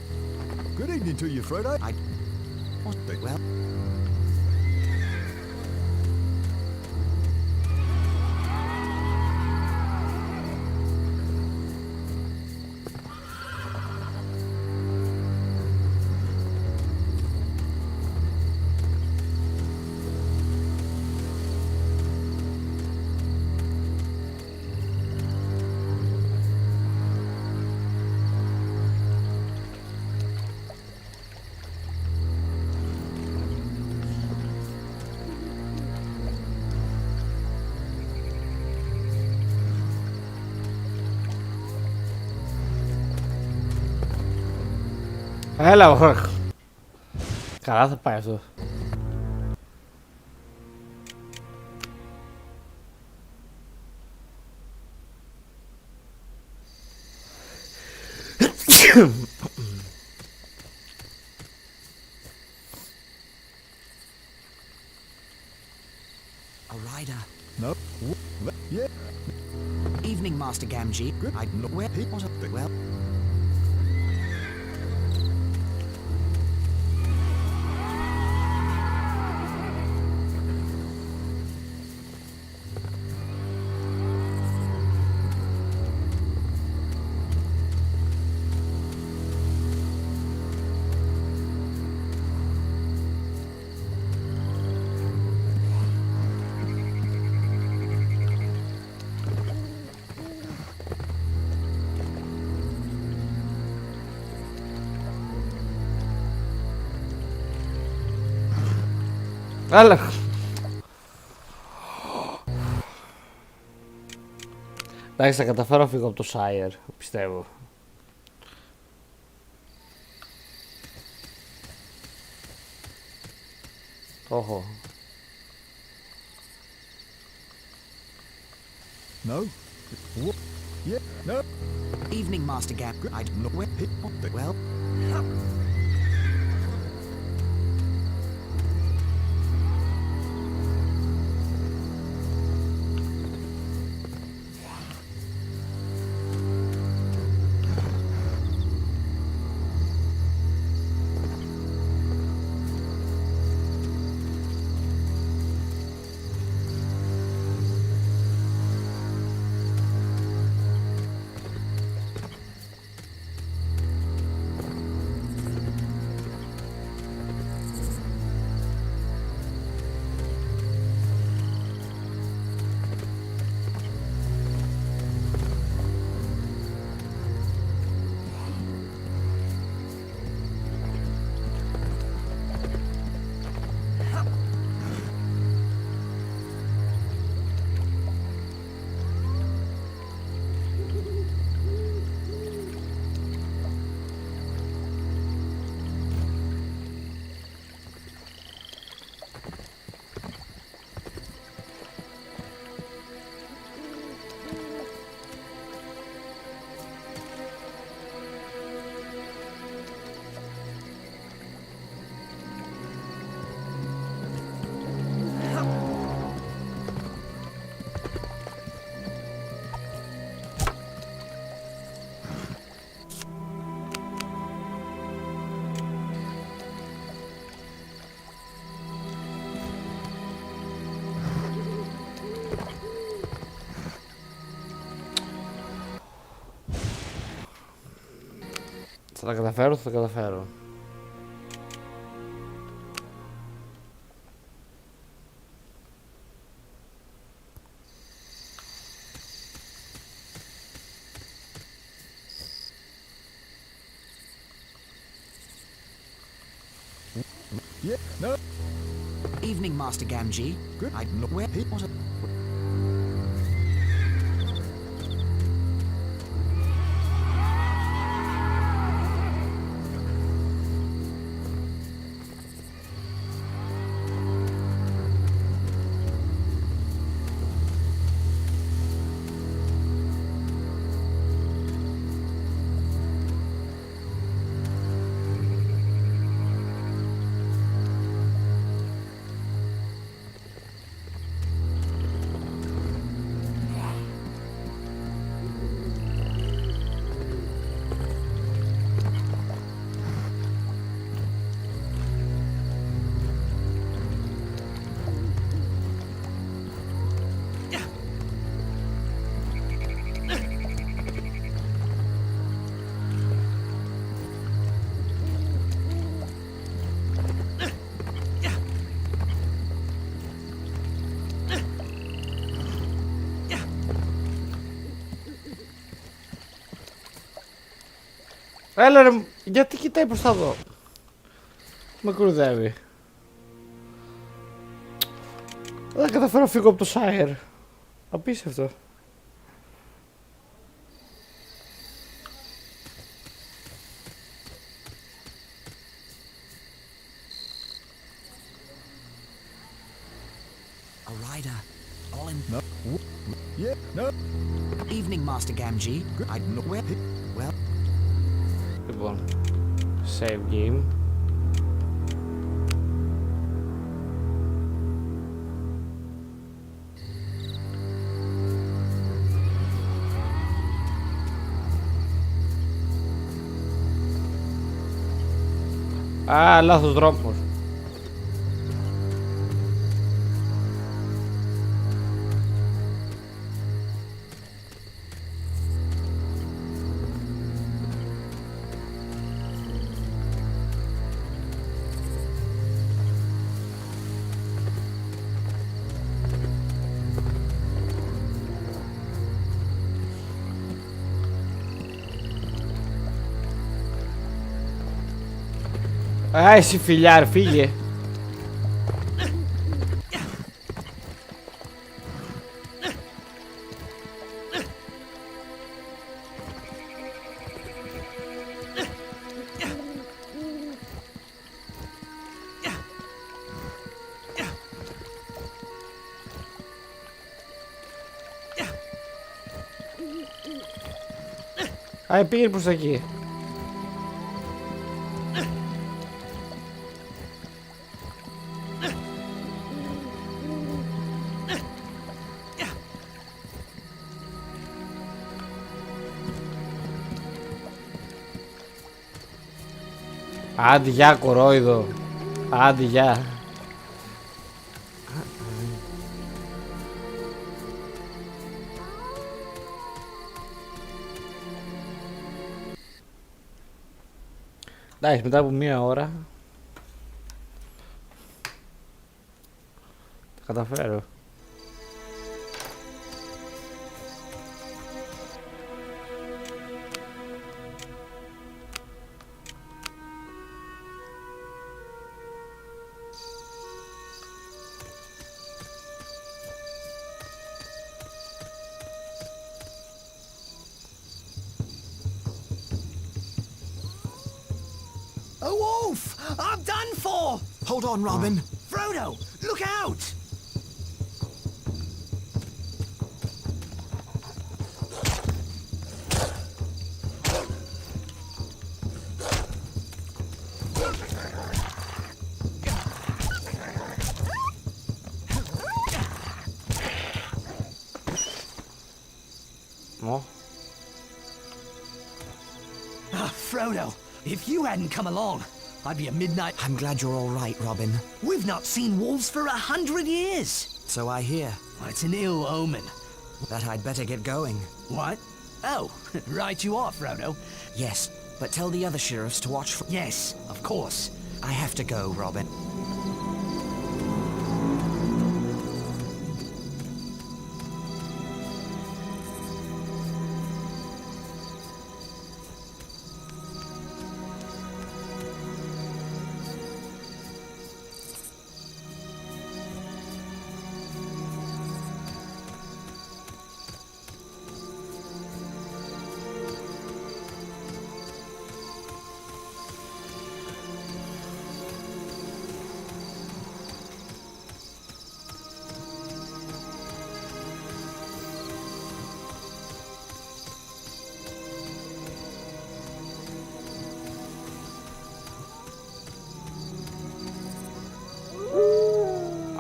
J: Good evening to you, Frodo.
C: well.
A: Έλα, ωραία. Καλά θα πάει αυτό.
C: A rider.
J: No? Yeah.
C: Evening, Master Gamgee.
J: Good.
C: I don't know where he was. Well.
A: Έλα. Εντάξει, θα καταφέρω να φύγω από το Sire, πιστεύω. Το έχω.
J: No? What? Yeah, no.
C: Evening, Master Gam. I don't know where he was. Well.
A: Θα τα καταφέρω, θα τα καταφέρω.
J: Yeah, no.
C: Evening, Master Gamgee.
J: Good.
C: I know where he was.
A: Έλα ρε, γιατί κοιτάει προς τα δω. Με κορυδεύει. Δεν θα καταφέρω να φύγω από το Σάιρ. Απίστευτο.
C: A rider. All in.
J: No. Yeah, no.
C: Evening, Master Gamgee. I know where he. Well.
A: Λοιπόν, save game. Α, λάθος δρόμος. Α, εσύ φιλιάρ, φύγε. Α, πήγε προς τα εκεί. Άντε γεια κορόιδο. Άντε γεια. Εντάξει, μετά από μία ώρα θα καταφέρω.
F: A wolf! I'm done for!
C: Hold on, Robin.
F: Frodo, look out!
A: Oh.
F: Frodo, if you hadn't come along, I'd be a midnight...
C: I'm glad you're all right, Robin.
F: We've not seen wolves for 100 years.
C: So I hear.
F: Well, it's an ill omen.
C: That I'd better get going.
F: What? Oh, right you are, Frodo.
C: Yes, But tell the other sheriffs to watch for...
F: Yes, of course.
C: I have to go, Robin.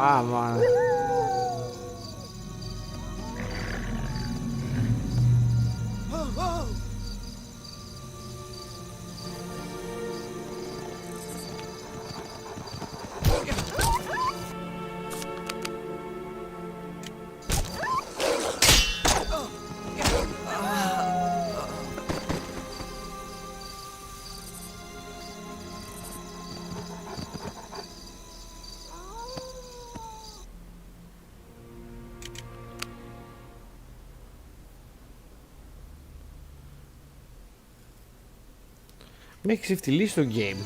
A: Ah, man. Με έχει ξεφτυλίσει το game.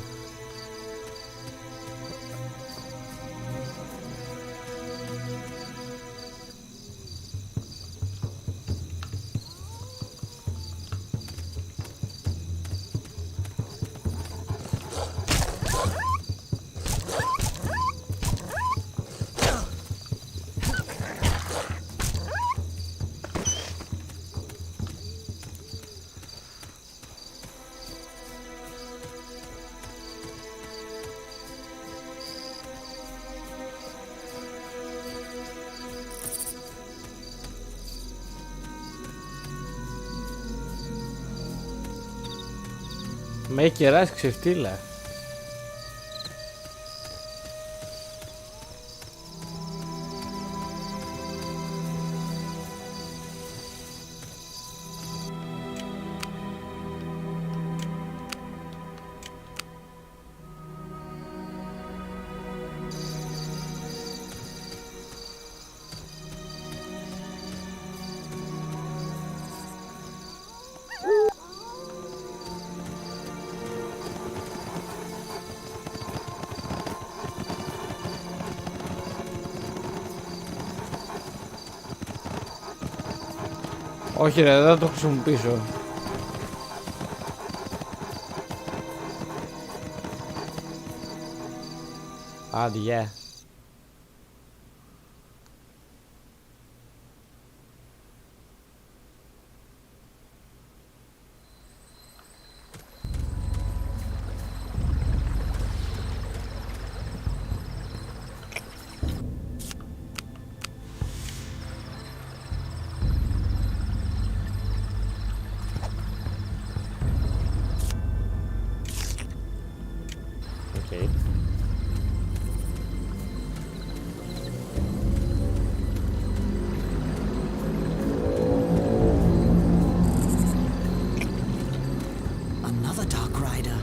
A: Με έχει κεράσει ξεφτύλα. Όχι ρε, δεν θα το χρησιμοποιήσω. Άντε, yeah. Okay.
C: Another Dark Rider.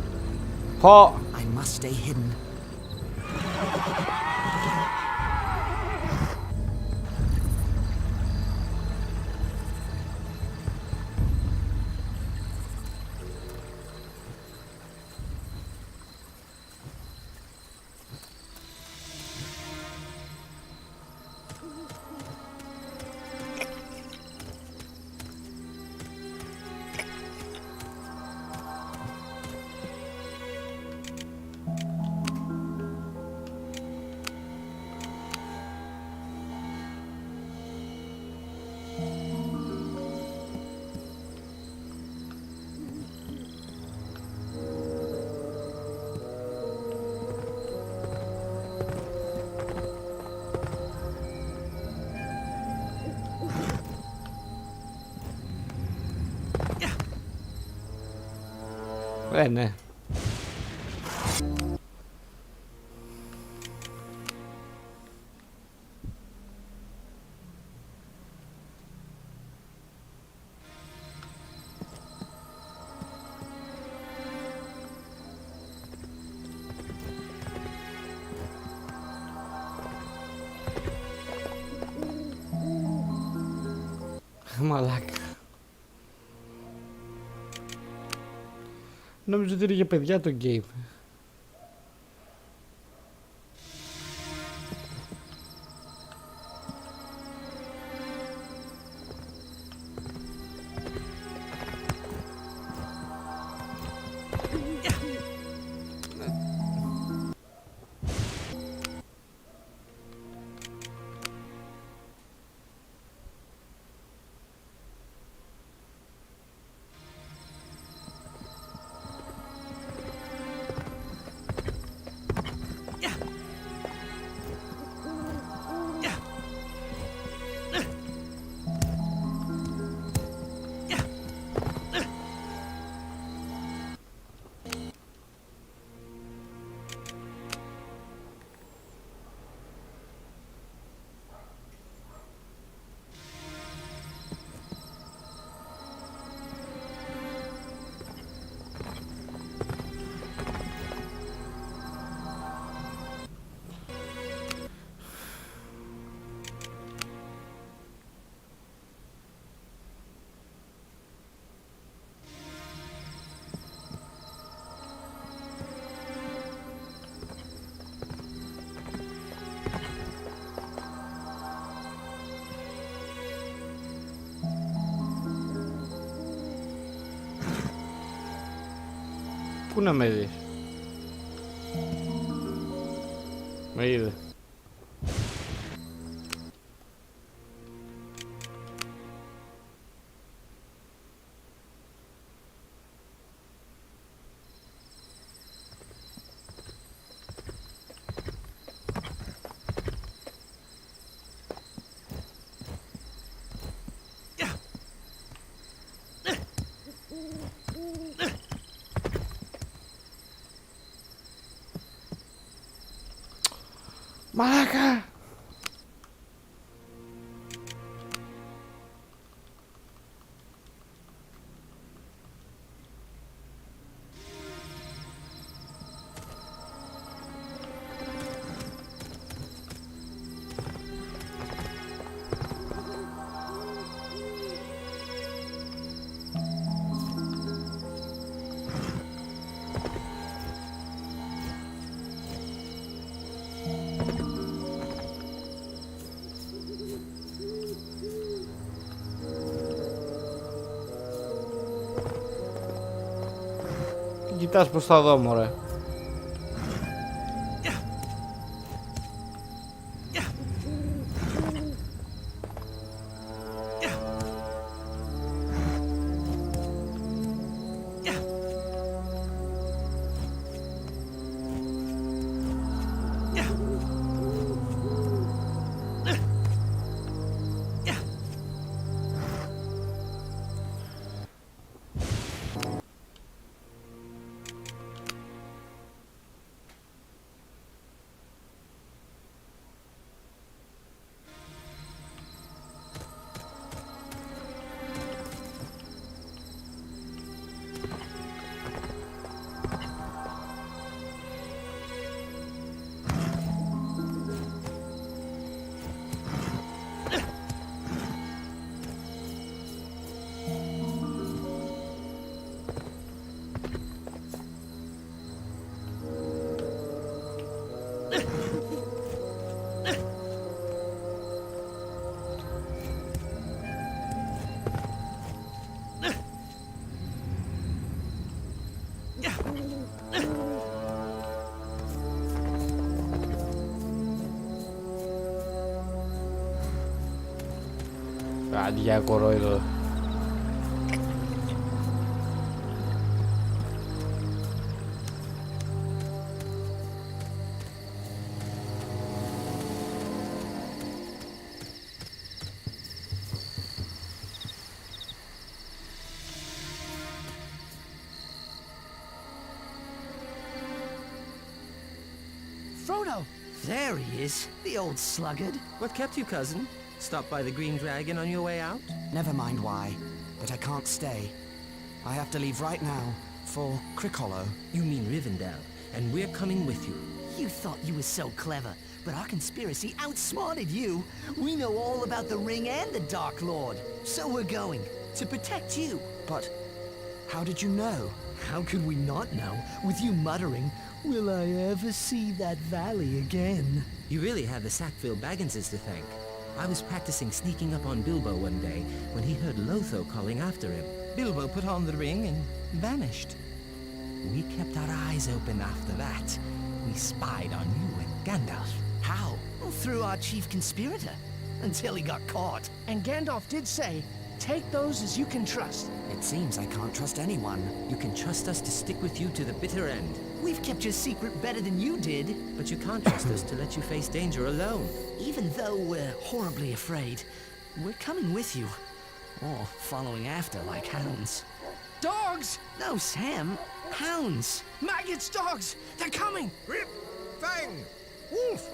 A: Πω!
C: I must stay hidden.
A: Ναι. Μαλάκα. Νόμιζα ότι είναι για παιδιά το game. Πού να με δεις? Με είδε. Μαλάκα! Κοιτάς πως θα δω, μωρέ. Άντε για κορόιδο.
E: Frodo!
F: There he is, the old sluggard.
I: What kept you, cousin? Stop by the Green Dragon on your way out?
C: Never mind why, but I can't stay. I have to leave right now for Crick Hollow.
I: You mean Rivendell, and we're coming with you.
F: You thought you were so clever. but our conspiracy outsmarted you. We know all about the ring and the Dark Lord. So we're going to protect you.
C: But how did you know?
F: How could we not know, with you muttering, "Will I ever see that valley again?"
I: You really have the Sackville Bagginses to thank. I was practicing sneaking up on Bilbo one day when he heard Lotho calling after him. Bilbo put on the ring and vanished. We kept our eyes open after that. We spied on you and Gandalf.
F: How? Well, through our chief conspirator, until he got caught.
E: And Gandalf did say, take those as you can trust.
C: It seems I can't trust anyone.
I: You can trust us to stick with you to the bitter end.
F: We've kept your secret better than you did.
I: But you can't trust us to let you face danger alone.
F: Even though we're horribly afraid, we're coming with you. Or following after like hounds.
E: Dogs!
F: No, Sam. Hounds.
E: Maggots, dogs! They're coming!
G: Rip! Fang! Wolf!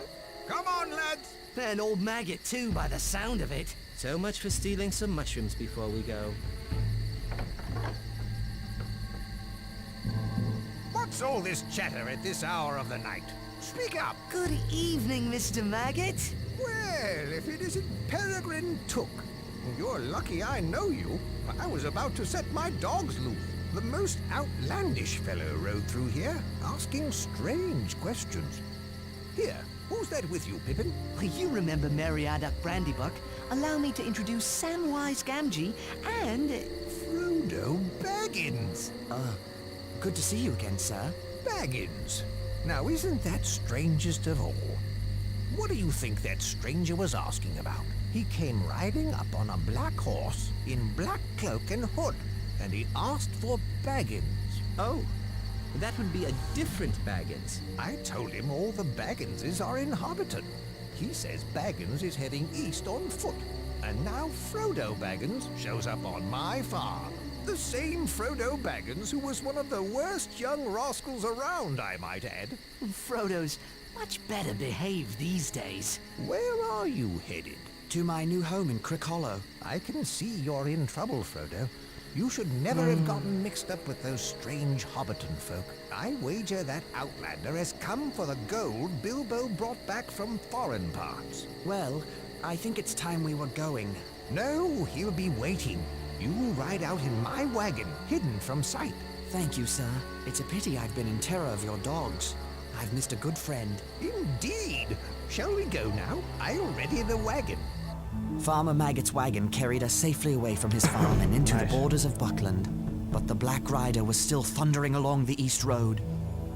G: Come on, lads!
F: And old Maggot, too, by the sound of it.
I: So much for stealing some mushrooms before we go.
G: What's all this chatter at this hour of the night? Speak up!
F: Good evening, Mr. Maggot.
G: Well, if it isn't Peregrine Took. You're lucky I know you. I was about to set my dogs loose. The most outlandish fellow rode through here, asking strange questions. Here, who's that with you, Pippin?
F: You remember Meriadoc Brandybuck. Allow me to introduce Samwise Gamgee and...
G: Frodo Baggins.
C: Good to see you again, sir.
G: Baggins. Now, isn't that strangest of all? What do you think that stranger was asking about? He came riding up on a black horse in black cloak and hood, and he asked for Baggins.
I: Oh, that would be a different Baggins.
G: I told him all the Bagginses are in Hobbiton. He says Baggins is heading east on foot, and now Frodo Baggins shows up on my farm. The same Frodo Baggins who was one of the worst young rascals around, I might add.
F: Frodo's much better behaved these days.
G: Where are you headed?
C: To my new home in Crick Hollow.
G: I can see you're in trouble, Frodo. You should never have gotten mixed up with those strange Hobbiton folk. I wager that outlander has come for the gold Bilbo brought back from foreign parts.
C: Well, I think it's time we were going.
G: No, he'll be waiting. You ride out in my wagon, hidden from sight.
C: Thank you, sir. It's a pity I've been in terror of your dogs. I've missed a good friend.
G: Indeed. Shall we go now? I'll ready the wagon.
C: Farmer Maggot's wagon carried us safely away from his farm and into the borders of Buckland. But the Black Rider was still thundering along the East Road.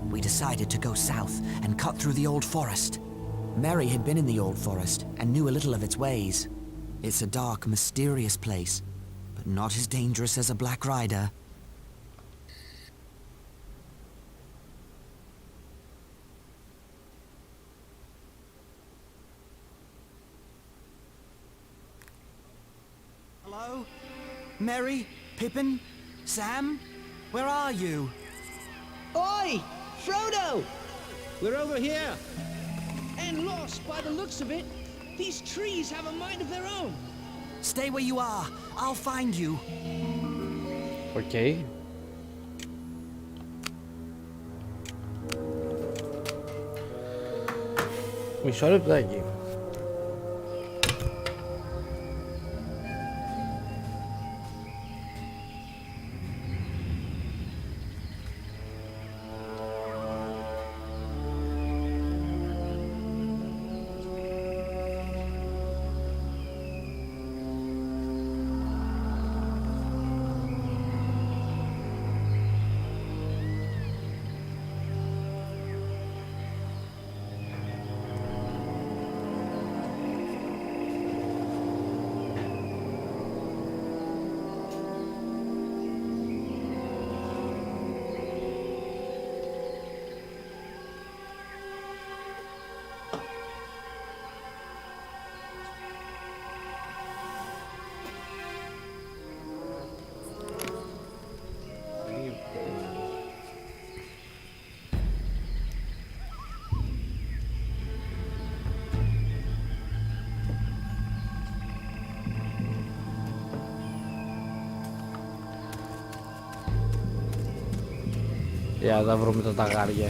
C: We decided to go south and cut through the Old Forest. Merry had been in the Old Forest and knew a little of its ways. It's a dark, mysterious place, but not as dangerous as a Black Rider. Hello? Merry? Pippin? Sam? Where are you?
F: Oi! Frodo!
I: We're over here!
E: And lost by the looks of it. These trees have a mind of their own.
C: Stay where you are. I'll find you.
A: Okay. Μισό λεπτάκι. Για να βρούμε τα ταγάρια.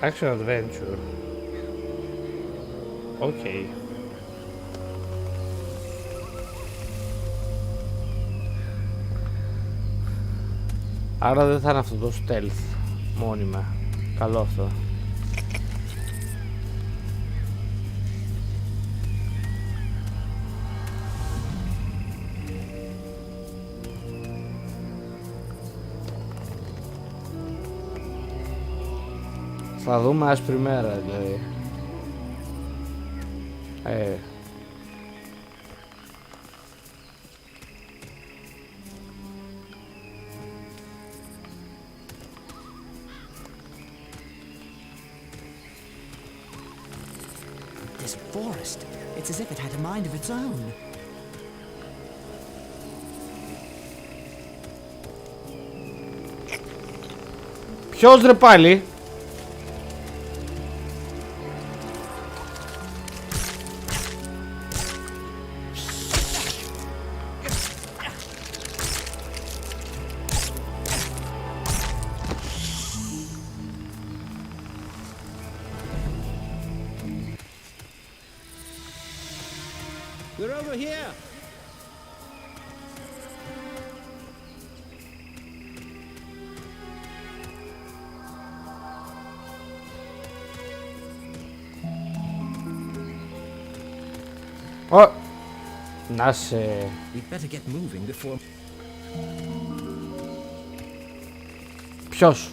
A: Action adventure. Okay. Άρα δεν θα είναι αυτό το stealth μόνιμα. Καλό αυτό. Θα δούμε άσπρη μέρα δηλαδή.
C: This forest, it's as if it had a mind of its own.
A: Ποιος ρε πάλι?
I: We're over here!
A: Να σε...
I: We'd better get moving before...
A: Ποιος?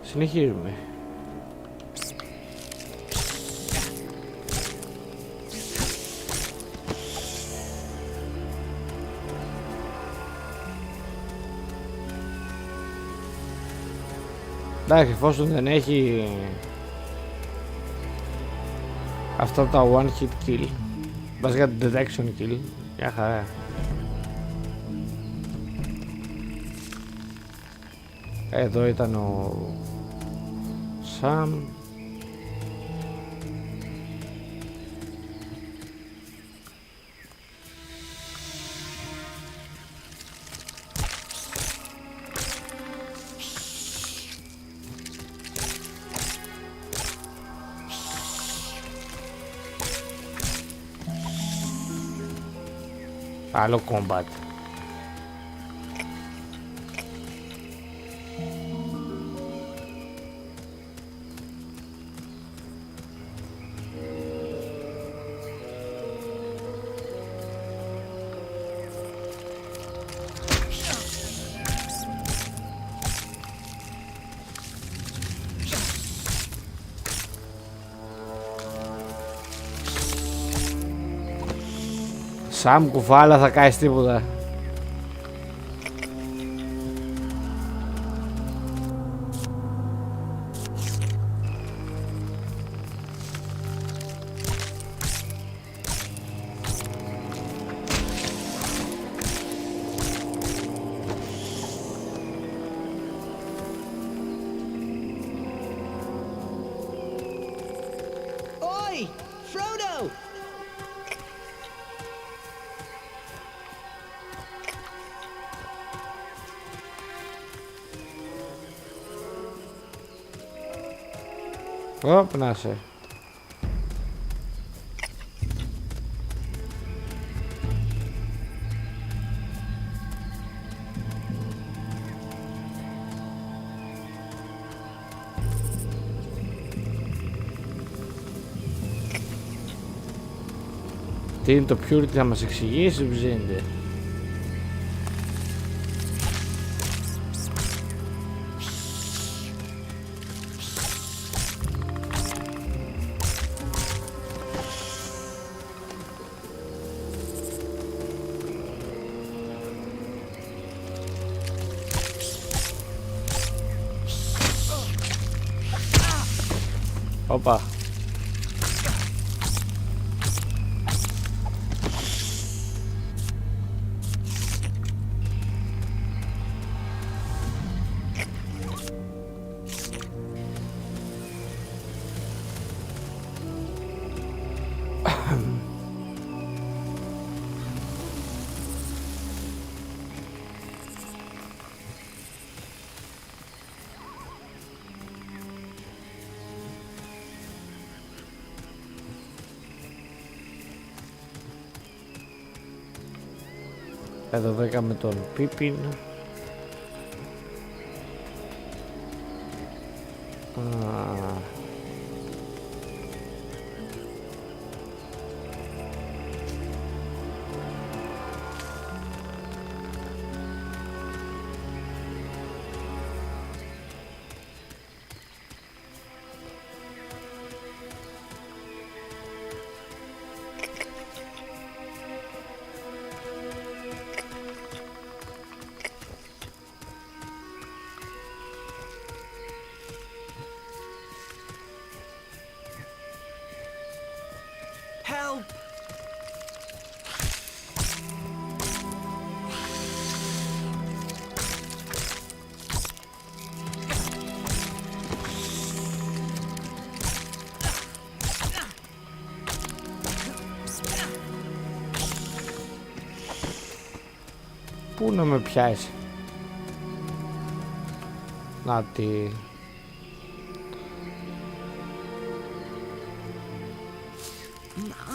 A: Συνεχίζουμε. Εντάξει, εφόσον δεν έχει αυτά τα one hit kill, βασικά detection kill, μια χαρά. Εδώ ήταν ο Σαμ. Άλλο combat. Σαν κουφάλα θα κάνεις τίποτα.
F: Oi! Frodo!
A: Ωπ, να σε. Τι είναι το Purity, θα μας εξηγήσει, ψήνεται. Όπα. Εδώ βρήκαμε τον Πίπιν.
F: Help!
A: Πού να με πιάσει. Να τι.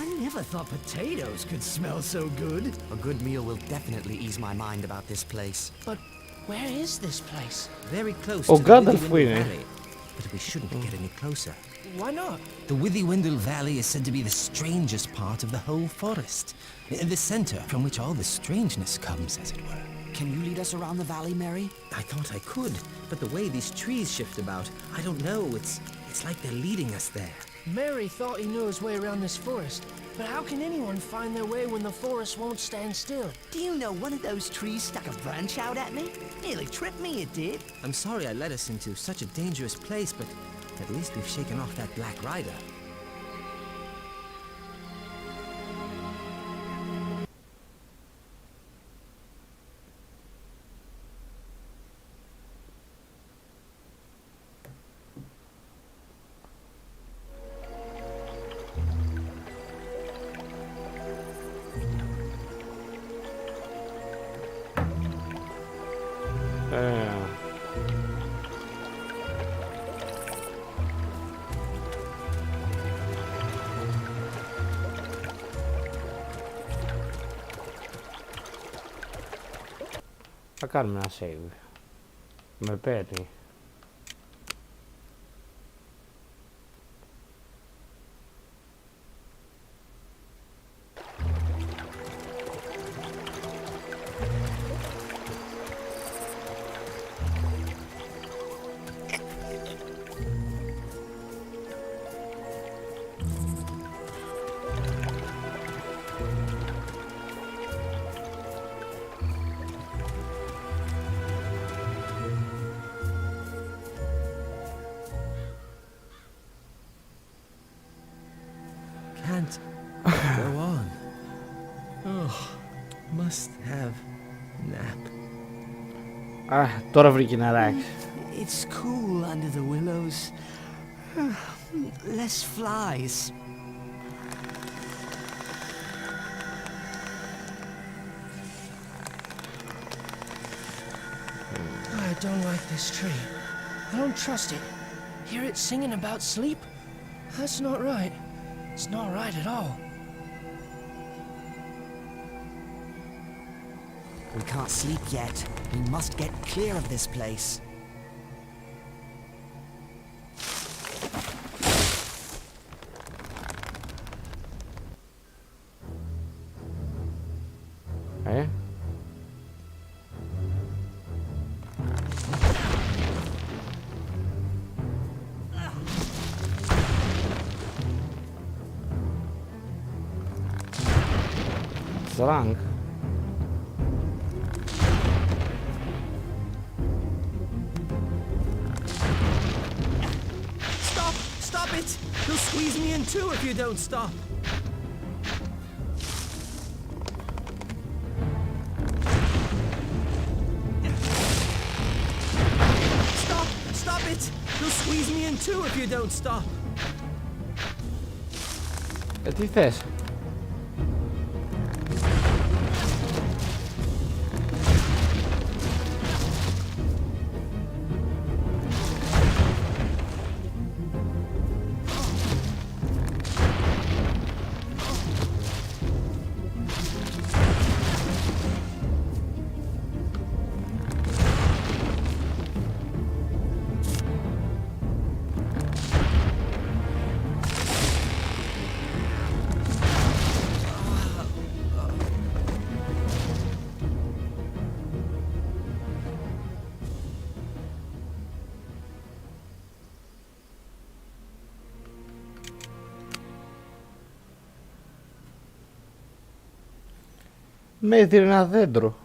F: I never thought potatoes could smell so good.
C: A good meal will definitely ease my mind about this place.
E: But where is this place?
I: Very close
A: Oh,
I: to the
A: Gandalf
I: Withywindle
A: win, eh?
I: Valley. But we shouldn't get any closer.
E: Why not?
I: The Withywindle Valley is said to be the strangest part of the whole forest. The center from which all the strangeness comes, as it were.
C: Can you lead us around the valley, Mary?
I: I thought I could, but the way these trees shift about, I don't know. It's like they're leading us there.
E: Mary thought he knew his way around this forest, but how can anyone find their way when the forest won't stand still?
F: Do you know one of those trees stuck a branch out at me? Nearly tripped me, it did.
I: I'm sorry I led us into such a dangerous place, but at least we've shaken off that Black Rider.
A: κάνουμε ένα save. Με παίρνει.
I: Can't go on. Oh, must have nap.
A: Α, τώρα βρήκε να ράξει.
F: It's cool under the willows. Less flies.
E: I don't like this tree. I don't trust it. Hear it singing about sleep? That's not right. It's not right at all.
C: We can't sleep yet. We must get clear of this place.
A: Drunk.
I: Stop! Stop it! You'll squeeze me in two if you don't stop. Stop! Stop it! You'll squeeze me in two if you don't stop.
A: Τι θες? Με έδιρε ένα δέντρο.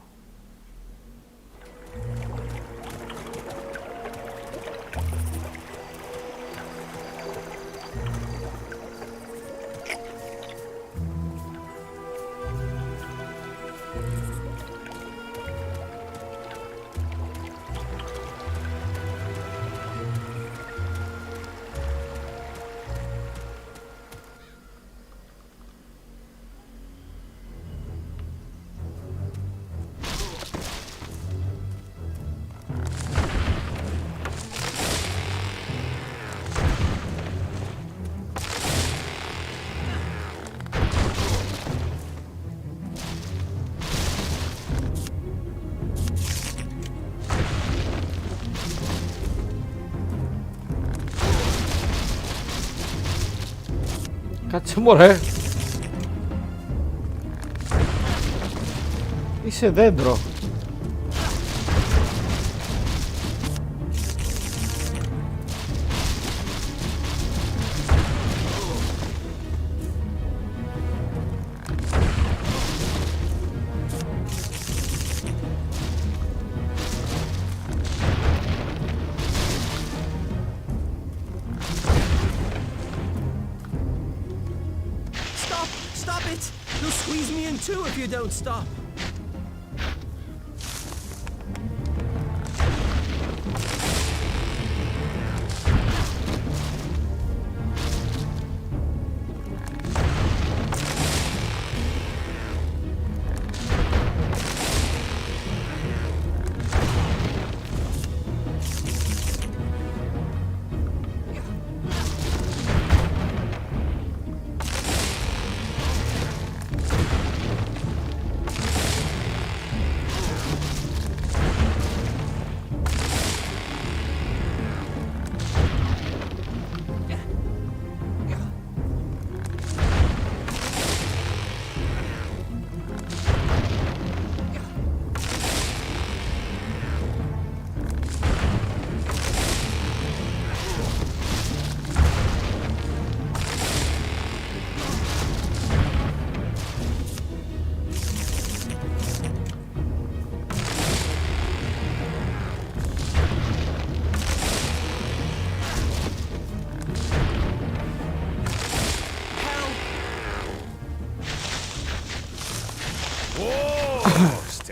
A: Κάτσε μωρέ. Είσαι δέντρο.
I: Stop it! You'll squeeze me in two if you don't stop.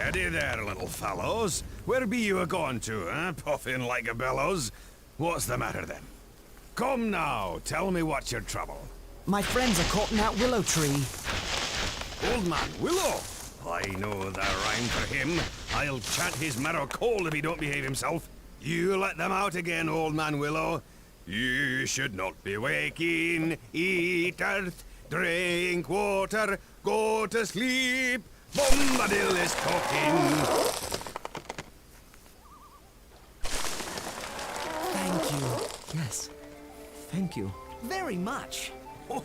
L: Steady there, little fellows. Where be you a-going to, eh? Puffing like a bellows. What's the matter then? Come now, tell me what's your trouble.
C: My friends are caught in that willow tree.
L: Old Man Willow? I know the rhyme for him. I'll chant his marrow cold if he don't behave himself. You let them out again, Old Man Willow. You should not be waking. Eat earth, drink water, go to sleep. Bombadil is talking.
C: Thank you.
I: Yes, thank you.
F: Very much.
L: Well,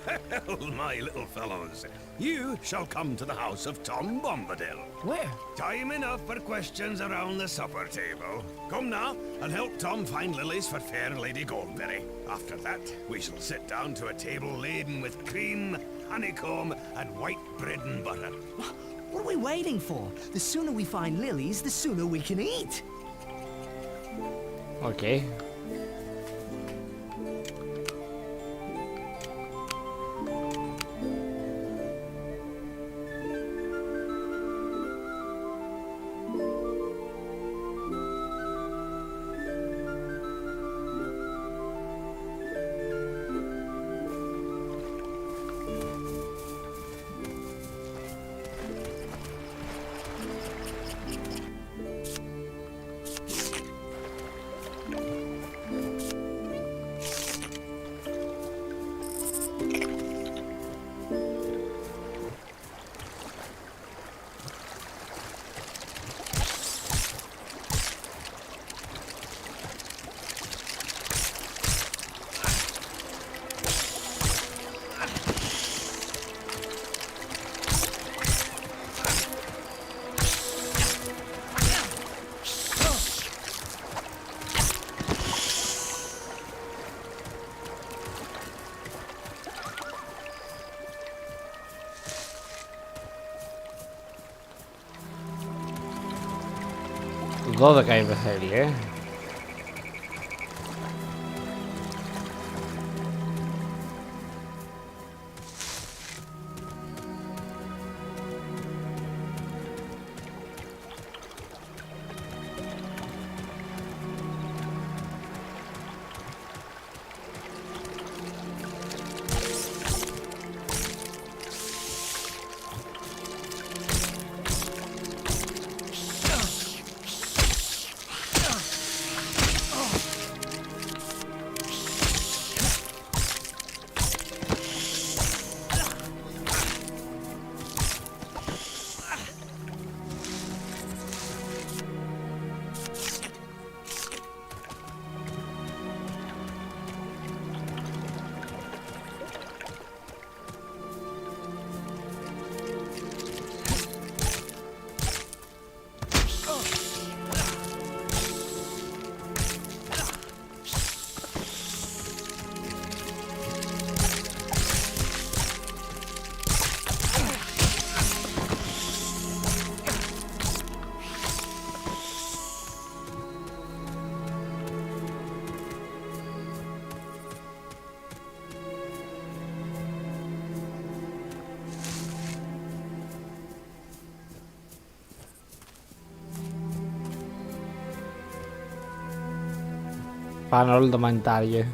L: my little fellows, you shall come to the house of Tom Bombadil.
E: Where?
L: Time enough for questions around the supper table. Come now, and help Tom find lilies for fair Lady Goldberry. After that, we shall sit down to a table laden with cream, honeycomb, and white bread and butter.
F: What are we waiting for? The sooner we find lilies, the sooner we can eat.
A: Ok. Δώδεκα είπε θέλει, Πάνω όλο το μανιτάριο.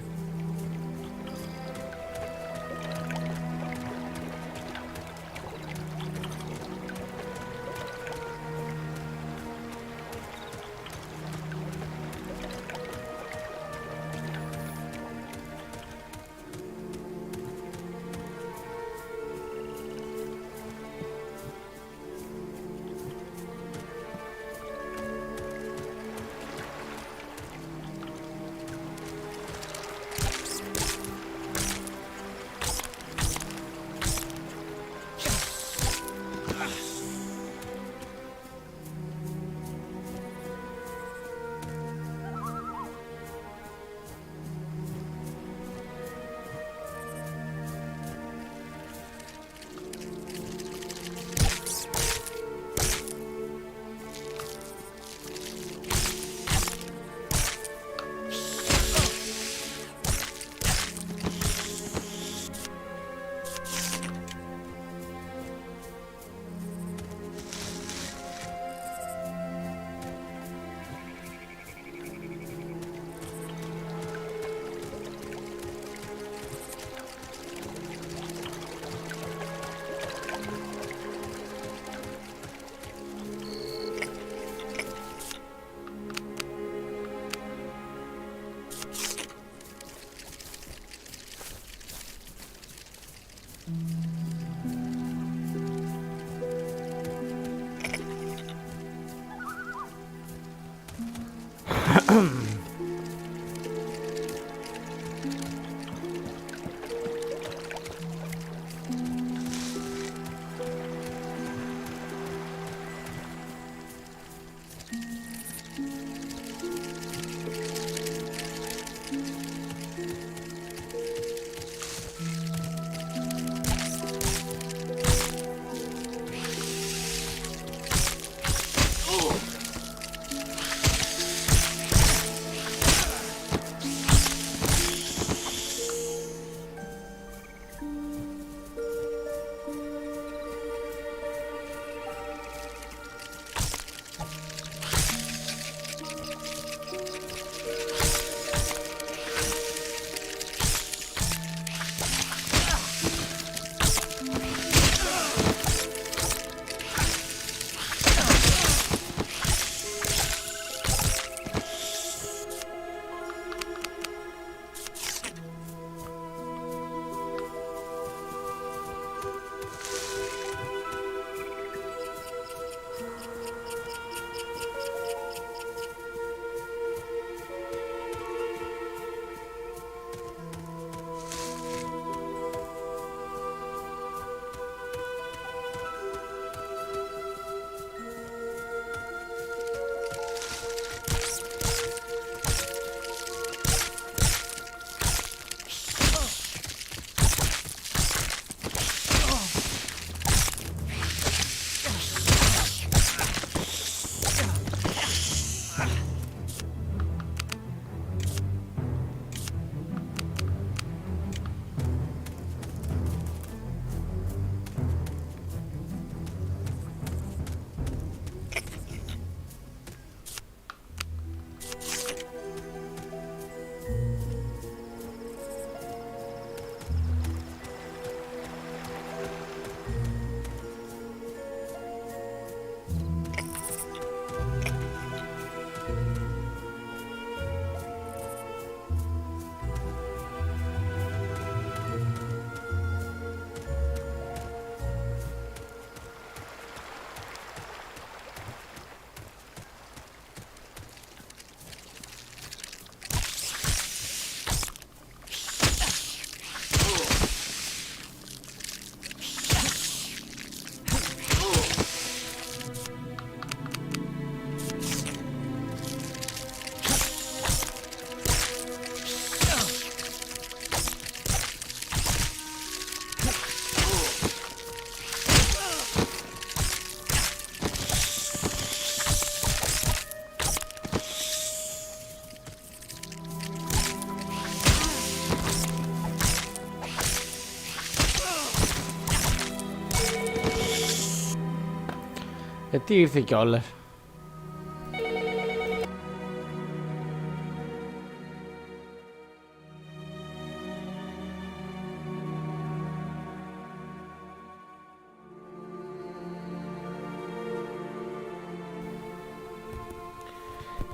A: Τι ήρθε κιόλας.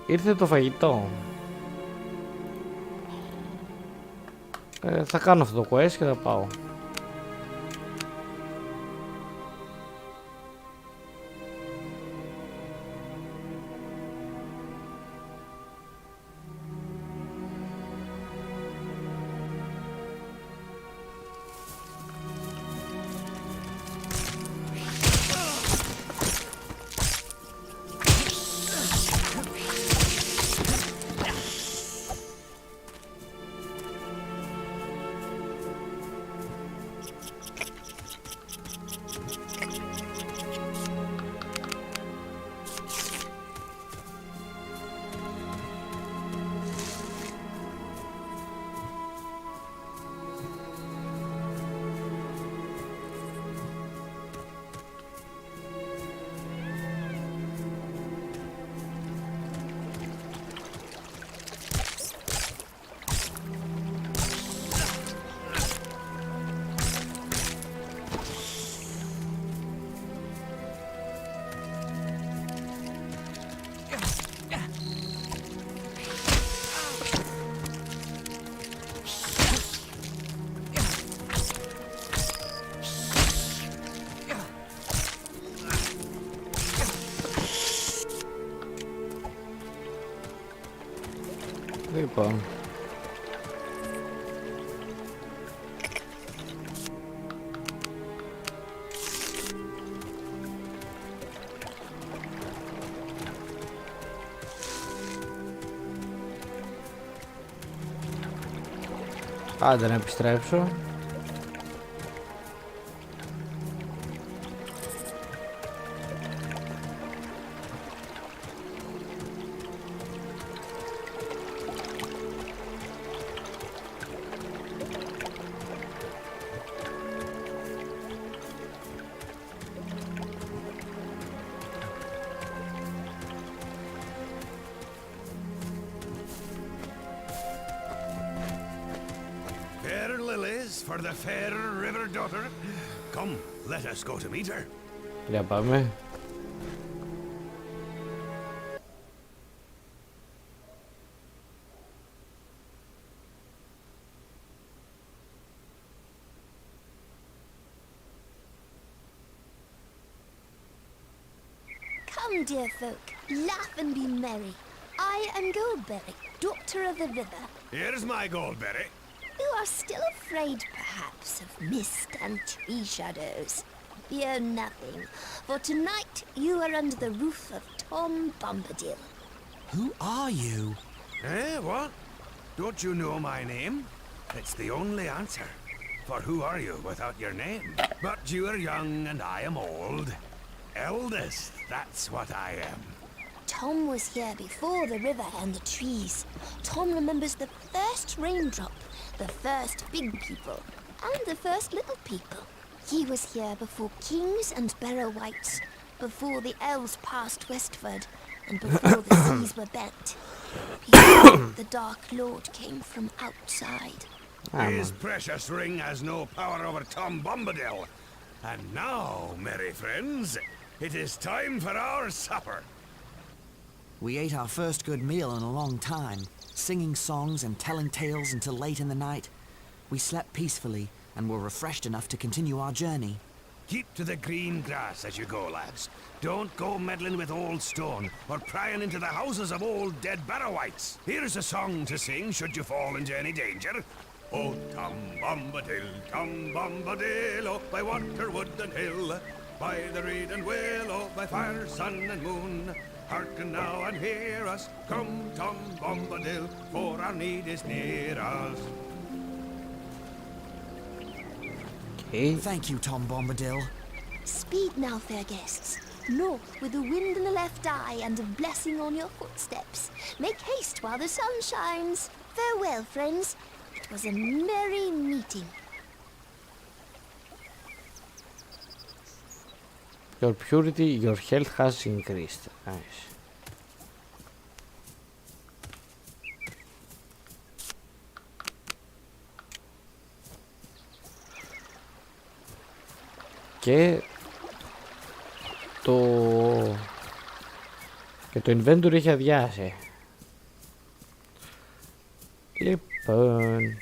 A: Ήρθε το φαγητό. Θα κάνω αυτό το quest και θα πάω. Λοιπόν. Άντε να επιστρέψω.
L: Fair lilies for the fair river daughter. Come, let us go to meet her.
A: Για πάμε.
H: Come, dear folk, laugh and be merry. I am Goldberry, Doctor of the River.
L: Here's my goldberry.
H: You are still afraid, perhaps, of mist and tree shadows. Fear nothing, for tonight you are under the roof of Tom Bombadil.
C: Who are you?
L: Eh, what? Don't you know my name? It's the only answer. For who are you without your name? But you are young and I am old. Eldest, that's what I am.
H: Tom was here before the river and the trees. Tom remembers the first raindrop, the first big people, and the first little people. He was here before kings and barrow wights, before the elves passed westward, and before the seas were bent. Before the Dark Lord came from outside.
L: His precious ring has no power over Tom Bombadil. And now, merry friends, it is time for our supper.
C: We ate our first good meal in a long time, singing songs and telling tales until late in the night. We slept peacefully and were refreshed enough to continue our journey.
L: Keep to the green grass as you go, lads. Don't go meddling with old stone or prying into the houses of old dead barrow-wights. Here's a song to sing should you fall into any danger. Oh, Tom Bombadil, oh, by water, wood and hill, by the reed and willow, by fire, sun and moon. Hearken now and hear us, come Tom Bombadil, for our need is near us.
A: Okay.
C: Thank you, Tom Bombadil.
H: Speed now, fair guests. North with the wind in the left eye and a blessing on your footsteps. Make haste while the sun shines. Farewell, friends. It was a merry meeting.
A: Your purity, your health has increased. Nice. Και το inventory έχει αδειάσει. Λοιπόν,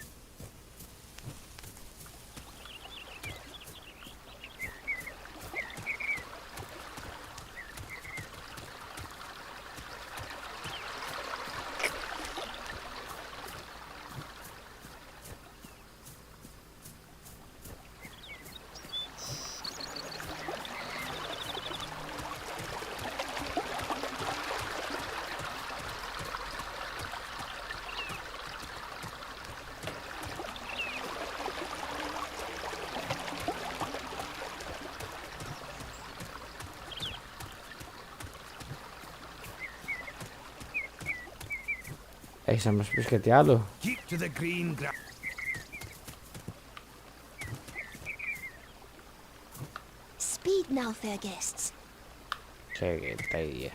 A: έχεις να μας πεις κάτι άλλο?
L: Keep to the green grass.
H: Speed now, fair guests.
A: Ξέρετε τα ίδια.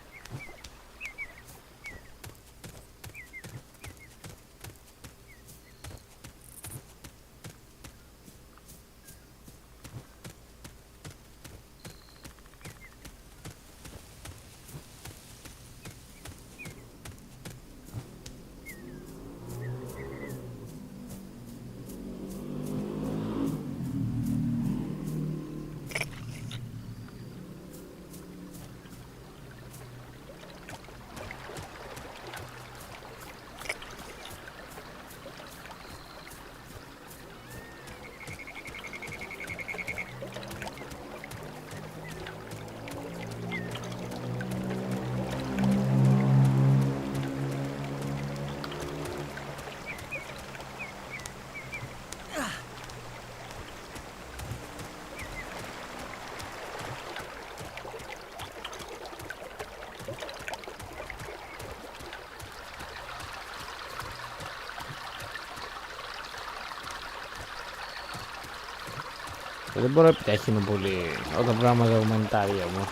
A: Δεν μπορώ να επιταχύνω πολύ όταν πράγματα γουμανιτάρια μου.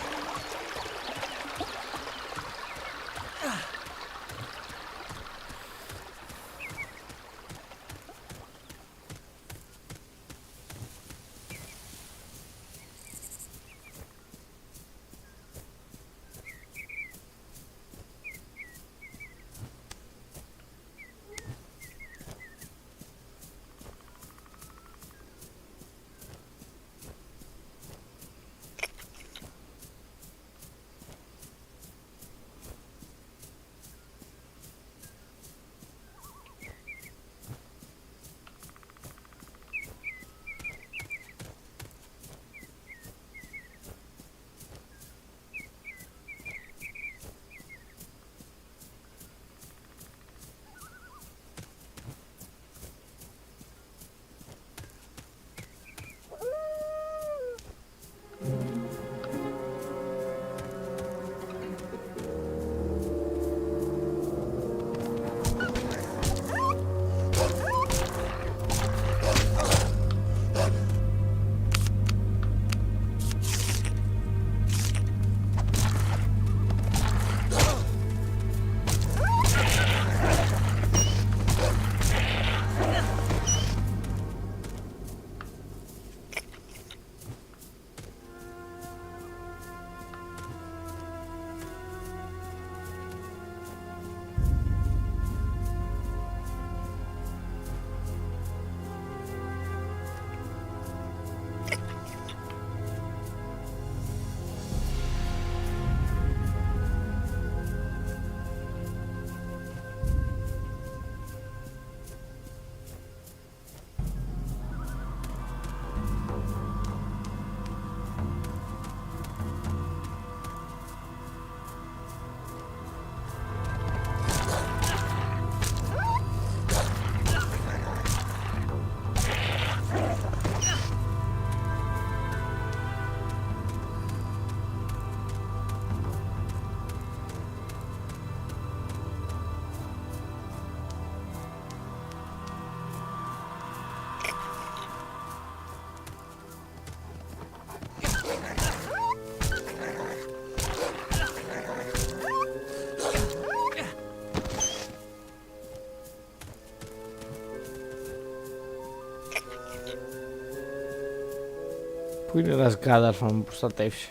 A: Πού είναι ένας Γκάνταλφ να με προστατεύσει?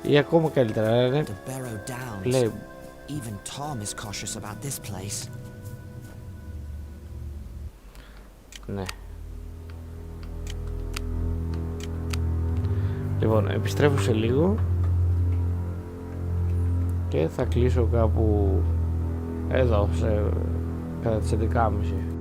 A: Ή ακόμα καλύτερα, είναι
C: The Barrow Downs.
A: λέει.
C: Even Tom is cautious about this place.
A: Ναι. Λοιπόν, επιστρέφω σε λίγο και θα κλείσω κάπου εδώ, κατά τις 11.30.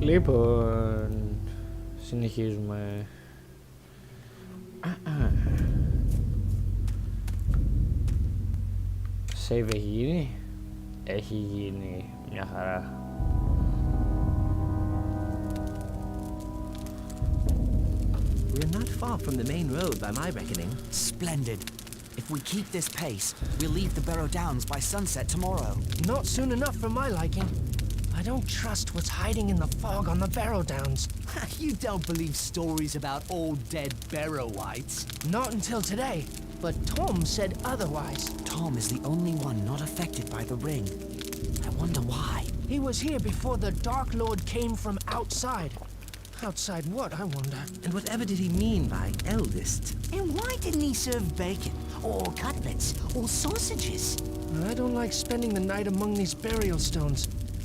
A: Λοιπόν, συνεχίζουμε. Save έχει γίνει. Έχει γίνει μια χαρά.
I: We're not far from the main road by my reckoning.
C: Splendid. If we keep this pace, we'll leave the Barrow Downs by sunset tomorrow.
E: Not soon enough for my liking. I don't trust what's hiding in the fog on the Barrow Downs.
F: You don't believe stories about old dead Barrowites?
E: Not until today, but Tom said otherwise.
C: Tom is the only one not affected by the ring. I wonder why.
E: He was here before the Dark Lord came from outside. Outside what, I wonder?
I: And whatever did he mean by eldest?
F: And why didn't he serve bacon, or cutlets, or sausages?
E: I don't like spending the night among these burial stones.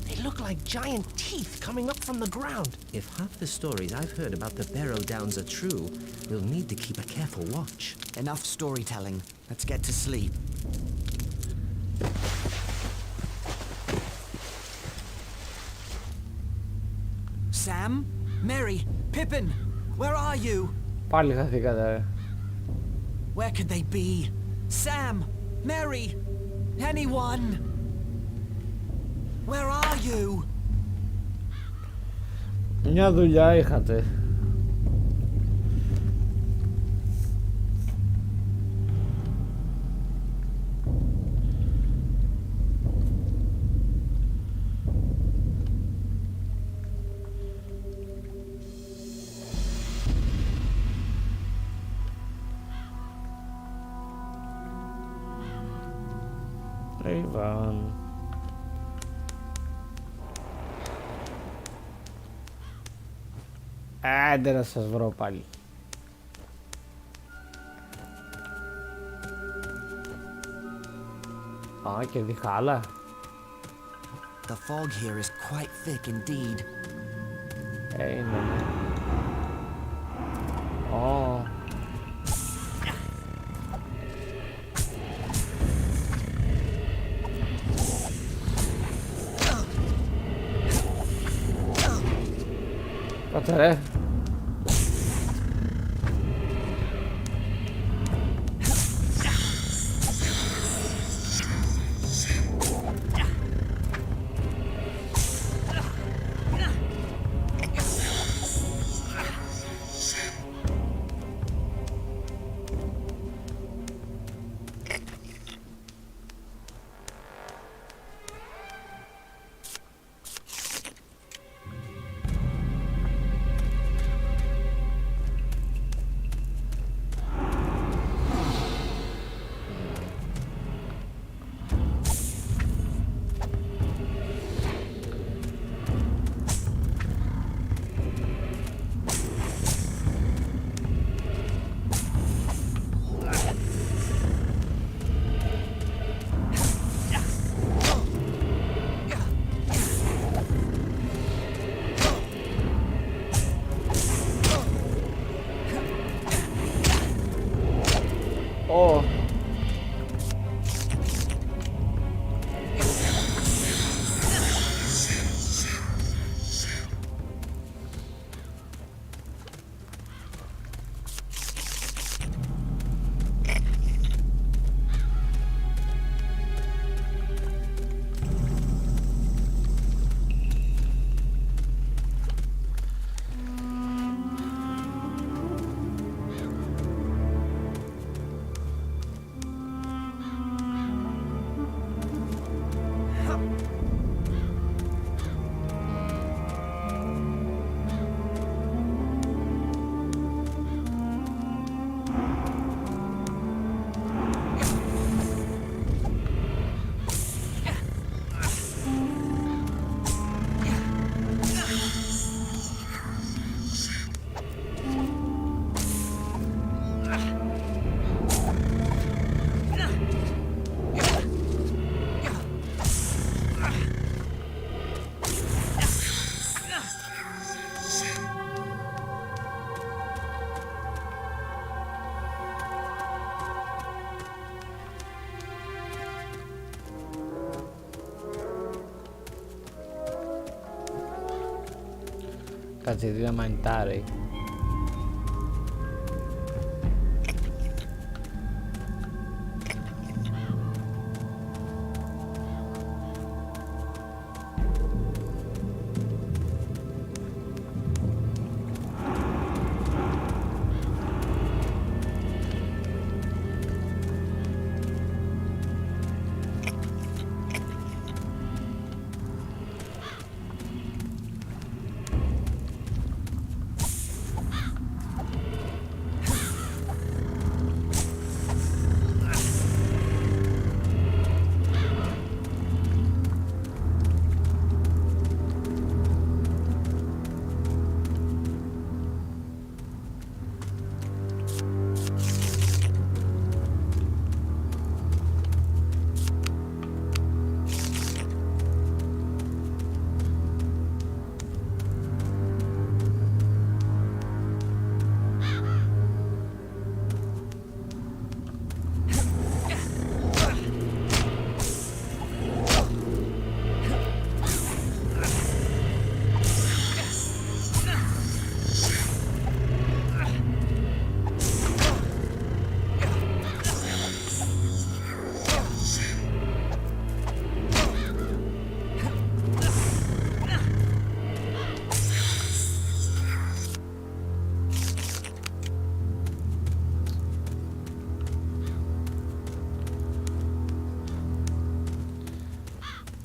E: They look like giant teeth coming up from the ground.
I: If half the stories I've heard about the Barrow Downs are true, we'll need to keep a careful watch.
C: Enough storytelling. Let's get to sleep. Sam? Mary? Pippin? Where are you?
A: Πάλι χαθήκατε.
C: Where could they be? Sam? Mary? Anyone? Where are you?
A: Μια δουλειά είχατε. Λοιπόν. Άντε να σας βρω πάλι. Α, και διχάλα.
C: The fog here is quite thick indeed.
A: Είναι. Ω. Κάτσε ρε. Κάτσε δει να μανιτάρει.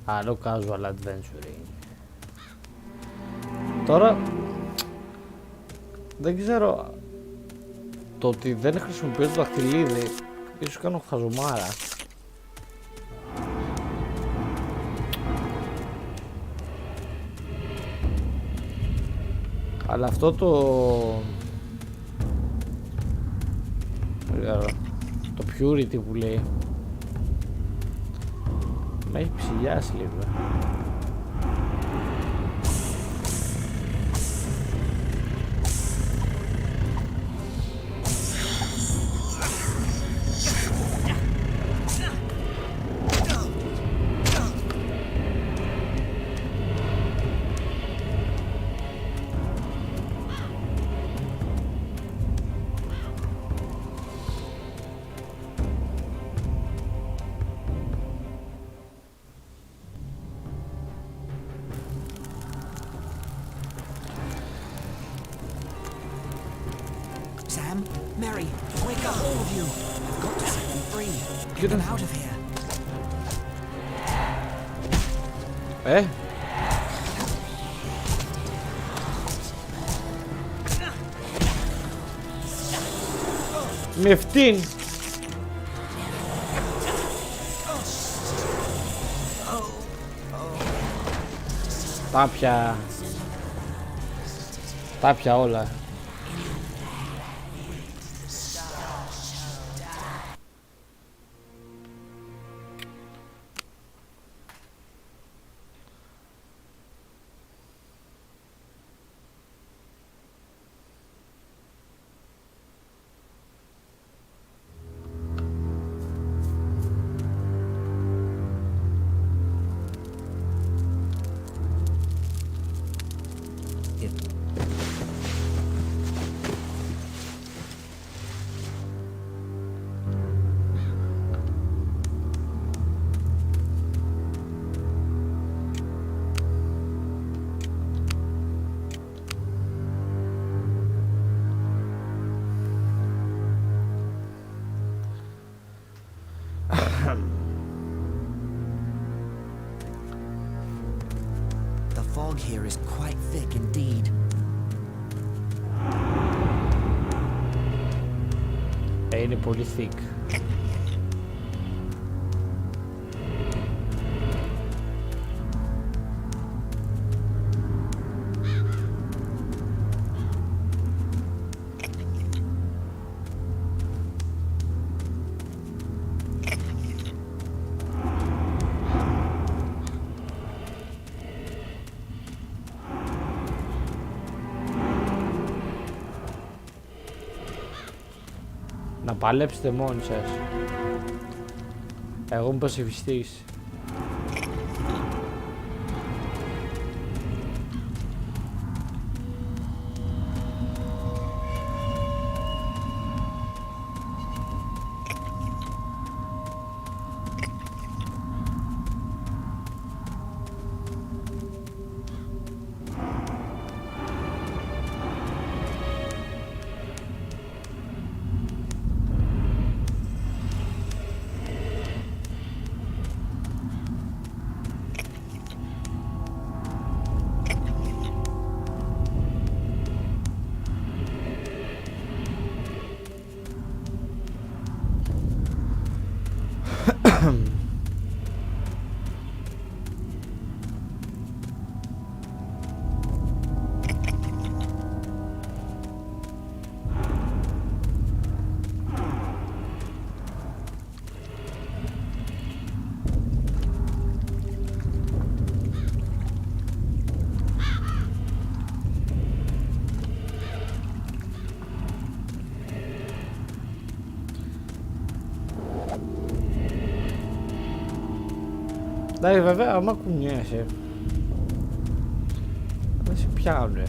A: Άλλο casual adventuring. Τώρα δεν ξέρω, το ότι δεν χρησιμοποιώ το δαχτυλίδι ίσως κάνω χαζομάρα. Αλλά αυτό το purity που λέει με έχει ψηλιάσει λίγο.
C: Sam, Mary, wake up, all of you. I've got to set them free. Get them out of here.
A: Με αυτήν. Τα πια όλα.
C: The fog here is quite thick indeed.
A: Είναι πολύ thick. Να παλέψετε μόνοι σας. Εγώ είμαι πασιφιστής. Dai, βέβαια, άμα κουνιέσαι, δεν σε πιάνουνε.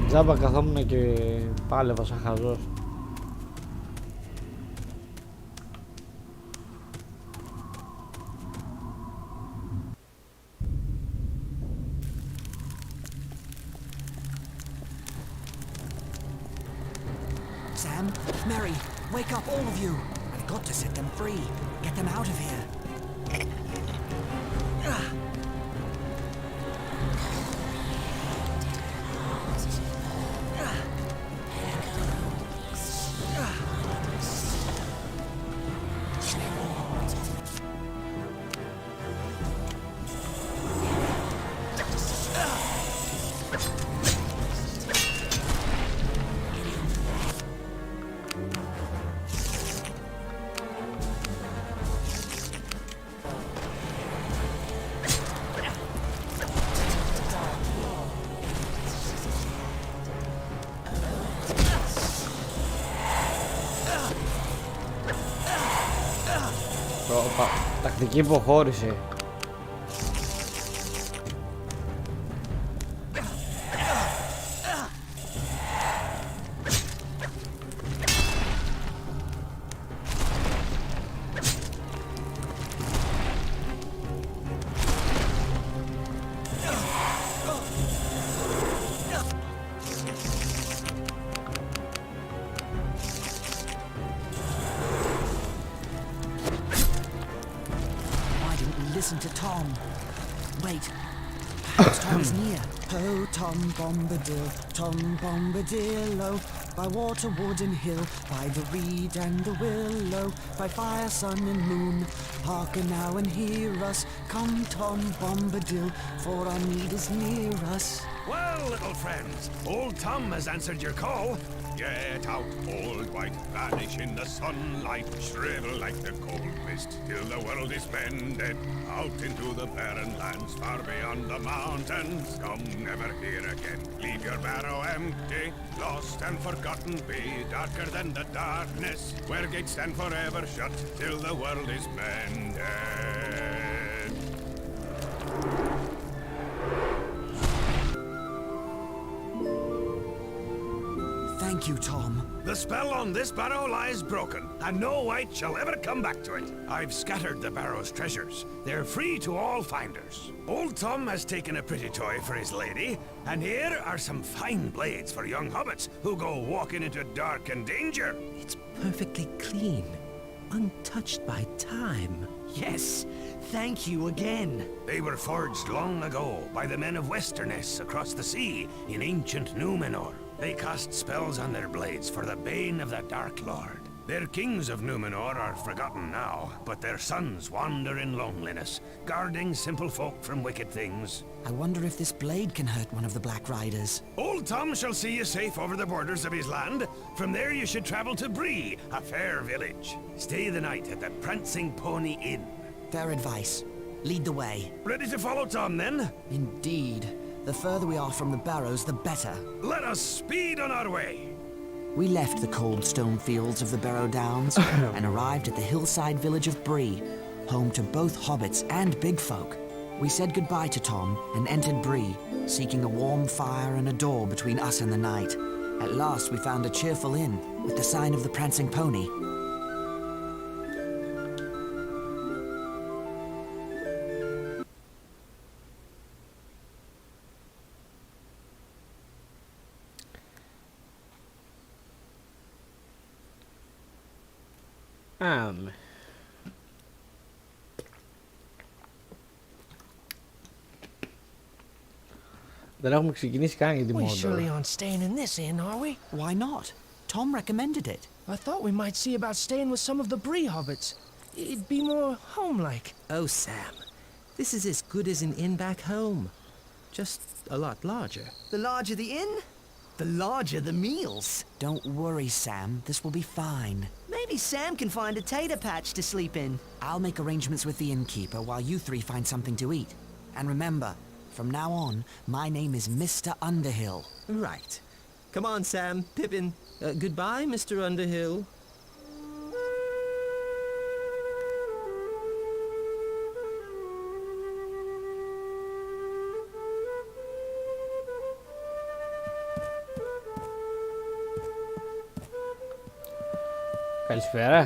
A: Τζάμπα καθόμουν και πάλευα σαν χαζός.
C: Sam, Mary, wake up, all of you. I've got to set them free. Get them out of here.
A: Τακτική υποχώρηση.
C: Listen to Tom. Wait. Perhaps Tom is near. Oh, Tom Bombadil, Tom Bombadillo, by water, wood and hill, by the reed and the willow, by fire, sun and moon, hearken now and hear us. Come, Tom Bombadil, for our need is near us.
L: Well, little friends, old Tom has answered your call. Get out, old white, vanish in the sunlight, shrivel like the cold mist till the world is mended. Out into the barren lands far beyond the mountains. Come never here again. Leave your barrow empty, lost and forgotten be, darker than the darkness, where gates stand forever shut till the world is mended.
C: Thank you, Tom.
L: The spell on this barrow lies broken, and no wight shall ever come back to it. I've scattered the barrow's treasures. They're free to all finders. Old Tom has taken a pretty toy for his lady, and here are some fine blades for young hobbits who go walking into dark and danger.
I: It's perfectly clean, untouched by time.
F: Yes, thank you again.
L: They were forged long ago by the men of Westerness across the sea in ancient Numenor. They cast spells on their blades for the bane of the Dark Lord. Their kings of Numenor are forgotten now, but their sons wander in loneliness, guarding simple folk from wicked things.
C: I wonder if this blade can hurt one of the Black Riders.
L: Old Tom shall see you safe over the borders of his land. From there you should travel to Bree, a fair village. Stay the night at the Prancing Pony Inn.
C: Fair advice. Lead the way.
L: Ready to follow Tom, then?
C: Indeed. The further we are from the barrows, the better.
L: Let us speed on our way.
C: We left the cold stone fields of the Barrow Downs and arrived at the hillside village of Bree, home to both hobbits and big folk. We said goodbye to Tom and entered Bree, seeking a warm fire and a door between us and the night. At last we found a cheerful inn with the sign of the Prancing Pony.
A: Δεν έχουμε ξεκινήσει καν για τη
E: We
A: Mordor.
E: surely aren't staying in this inn, are we?
C: Why not? Tom recommended it.
E: I thought we might see about staying with some of the Bree hobbits. It'd be more home-like.
I: Oh, Sam, this is as good as an inn back home. Just a lot larger.
F: The larger the inn, the larger the meals.
C: Don't worry, Sam. This will be fine.
F: Maybe Sam can find a tater patch to sleep in.
C: I'll make arrangements with the innkeeper while you three find something to eat. And remember, from now on, my name is Mr. Underhill.
I: Right. Come on, Sam, Pippin. Goodbye, Mr. Underhill.
A: Καλησπέρα.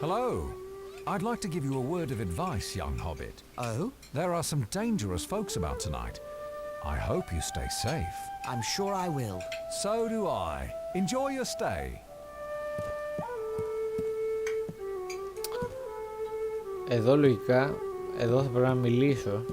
D: Hello. I'd like to give you a word of advice, young hobbit.
C: Oh?
D: There are some dangerous folks about tonight. I hope you stay safe.
C: I'm sure I will.
D: So do I. Enjoy your stay.
A: Εδώ λογικά, εδώ θα πρέπει να μιλήσω.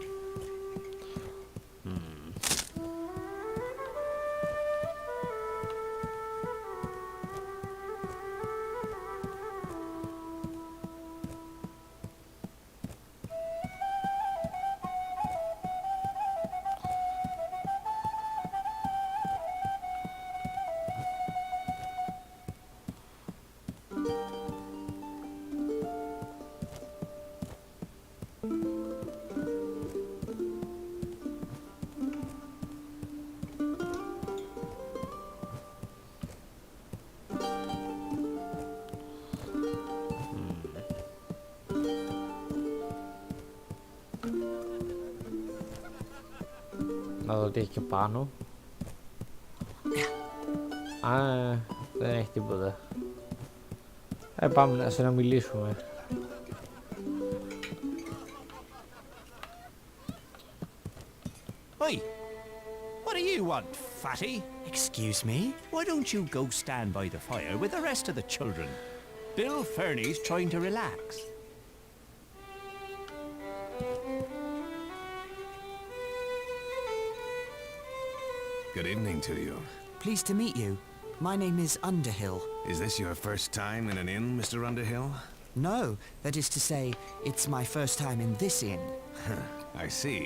A: Να δω τι έχει και πάνω. Α, δεν έχει τίποτα. Πάμε να συνομιλήσουμε.
M: Oi! What do you want, fatty?
C: Excuse me?
M: Why don't you go stand by the fire with the rest of the children? Bill Fernie's trying to relax.
L: Good evening to you.
C: Pleased to meet you. My name is Underhill.
L: Is this your first time in an inn, Mr. Underhill?
C: No, that is to say, it's my first time in this inn.
L: I see.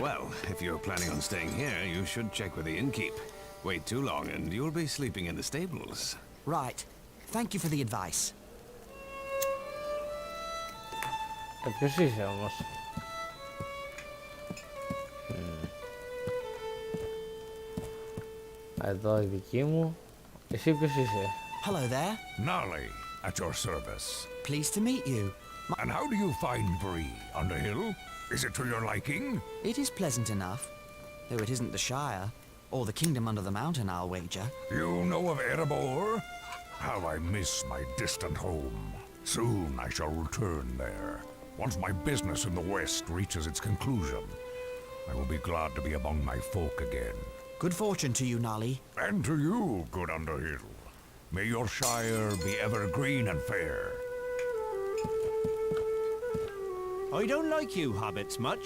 L: Well, if you're planning on staying here, you should check with the innkeep. Wait too long and you'll be sleeping in the stables.
C: Right. Thank you for the advice.
A: Ποιος είσαι όμως? Εδώ η δική μου. Εσύ ποιος είσαι?
C: Hello there.
D: Nolly, at your service.
C: Pleased to meet you.
D: And how do you find Bree, Underhill? Is it to your liking?
C: It is pleasant enough, though it isn't the Shire, or the kingdom under the mountain, I'll wager.
D: You know of Erebor? How I miss my distant home. Soon I shall return there. Once my business in the west reaches its conclusion, I will be glad to be among my folk again.
C: Good fortune to you, Nolly.
D: And to you, good Underhill. May your shire be ever green and fair.
M: I don't like you hobbits much.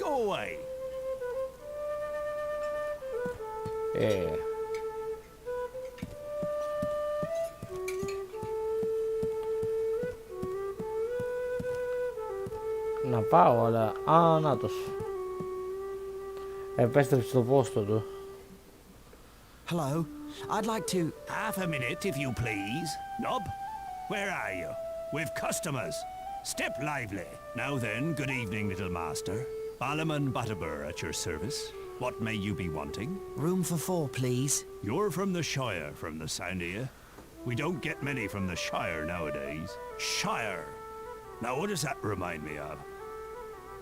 M: Go away.
A: Να πάω, αλλά... Α, νάτος. Επέστρεψε στο πόστο του.
C: Hello. I'd like to...
M: Half a minute, if you please. Nob, where are you? We've customers. Step lively. Now then, good evening, little master. Balliman Butterbur at your service. What may you be wanting?
C: Room for 4, please.
M: You're from the Shire, from the sound of you. We don't get many from the Shire nowadays. Shire! Now what does that remind me of?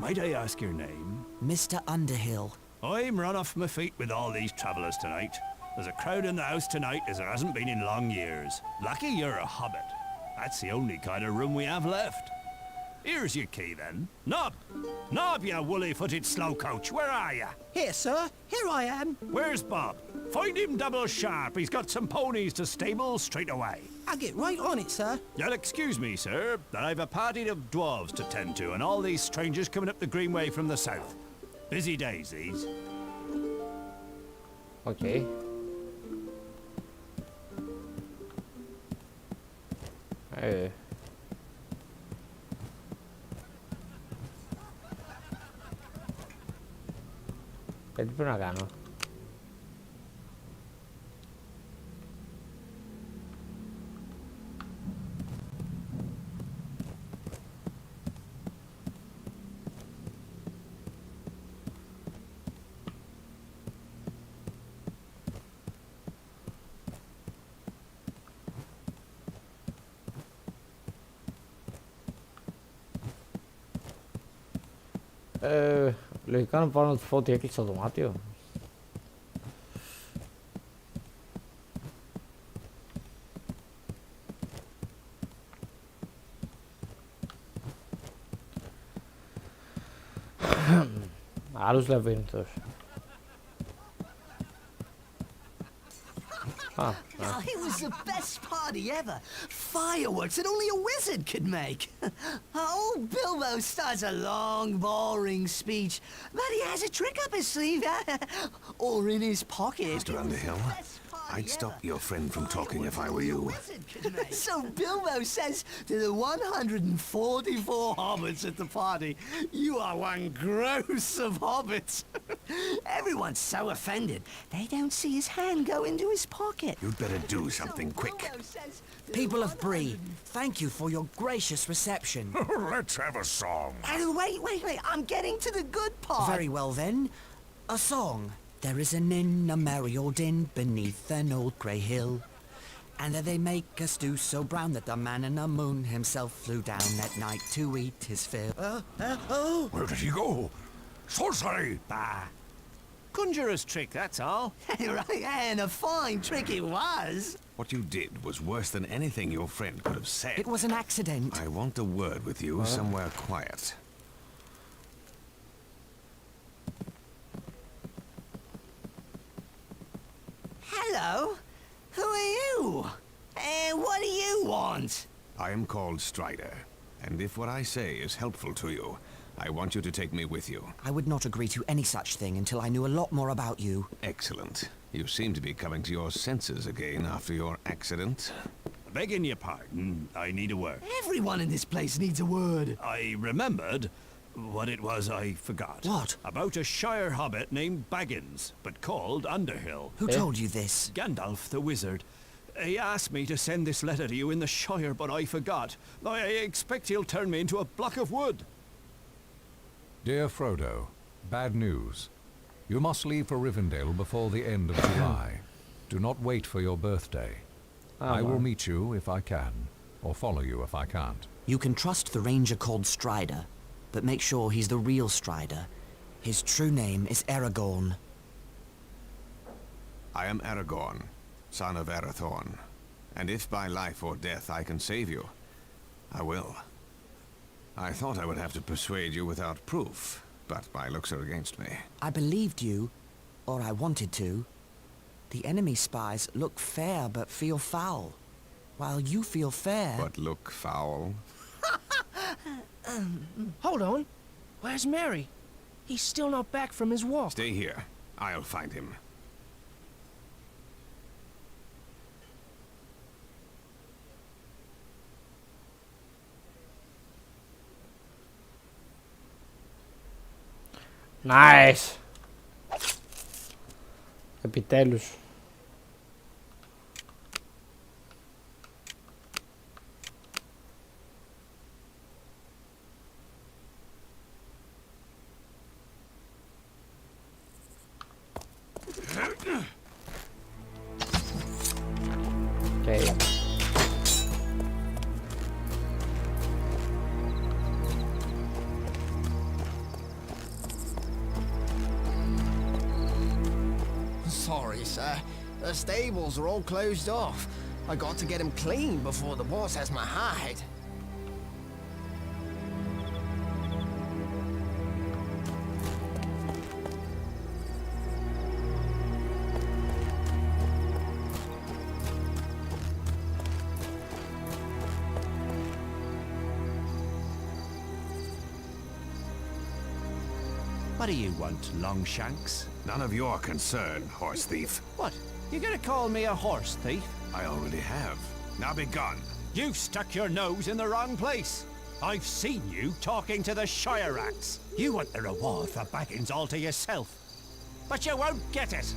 M: Might I ask your name?
C: Mr. Underhill.
M: I'm run off my feet with all these travellers tonight. There's a crowd in the house tonight as there hasn't been in long years. Lucky you're a hobbit. That's the only kind of room we have left. Here's your key, then. Nob! Nob, you woolly-footed slowcoach, where are you?
F: Here, sir. Here I am.
M: Where's Bob? Find him double sharp. He's got some ponies to stable straight away.
I: I'll get right on it, sir.
M: You'll excuse me, sir, that I've a party of dwarves to tend to, and all these strangers coming up the Greenway from the south. Busy days, these.
A: Okay. Τι πρέπει να κάνω? Λογικά να πάω να του πω ότι έκλεισα το δωμάτιο. Άλλους λαβύρινθος.
F: Oh, it was the best party ever. Fireworks that only a wizard could make. Old Bilbo starts a long, boring speech, but he has a trick up his sleeve, or in his pocket.
L: Mr. Underhill, I'd stop your friend from talking if I were you.
F: So Bilbo says to the 144 hobbits at the party, "You are one gross of hobbits." Everyone's so offended, they don't see his hand go into his pocket.
L: You'd better do something quick.
C: People of Bree, thank you for your gracious reception.
L: Let's have a song.
F: And wait, I'm getting to the good part.
C: Very well then, a song. There is an inn, a merry old inn, beneath an old grey hill. And there they make a stew so brown that the man in the moon himself flew down at night to eat his fill.
L: Where did he go? Sorcery!
M: Bah. Conjurer's trick, that's all.
F: Right, and a fine trick it was.
L: What you did was worse than anything your friend could have said.
C: It was an accident.
L: I want a word with you somewhere quiet.
F: Hello? Who are you? And what do you want?
L: I am called Strider, and if what I say is helpful to you, I want you to take me with you.
C: I would not agree to any such thing until I knew a lot more about you.
L: Excellent. You seem to be coming to your senses again after your accident.
M: Begging your pardon, I need a word.
F: Everyone in this place needs a word.
M: I remembered what it was I forgot.
C: What?
M: About a Shire hobbit named Baggins, but called Underhill.
C: Who told you this?
M: Gandalf the wizard. He asked me to send this letter to you in the Shire, but I forgot. I expect he'll turn me into a block of wood.
D: Dear Frodo, bad news. You must leave for Rivendell before the end of July. Do not wait for your birthday. I will meet you if I can, or follow you if I can't.
C: You can trust the ranger called Strider, but make sure he's the real Strider. His true name is Aragorn.
L: I am Aragorn, son of Arathorn, and if by life or death I can save you, I will. I thought I would have to persuade you without proof, but my looks are against me.
C: I believed you, or I wanted to. The enemy spies look fair but feel foul, while you feel fair.
L: But look foul?
E: Hold on. Where's Mary? He's still not back from his walk.
L: Stay here. I'll find him.
A: Nice. Επιτέλους. Okay.
E: Sorry, sir. The stables are all closed off. I got to get them clean before the boss has my hide.
M: What do you want, Longshanks?
L: None of your concern, horse thief.
M: What? You gonna call me a horse thief?
L: I already have. Now be gone.
M: You've stuck your nose in the wrong place. I've seen you talking to the Shire rats. You want the reward for Baggins all to yourself. But you won't get it.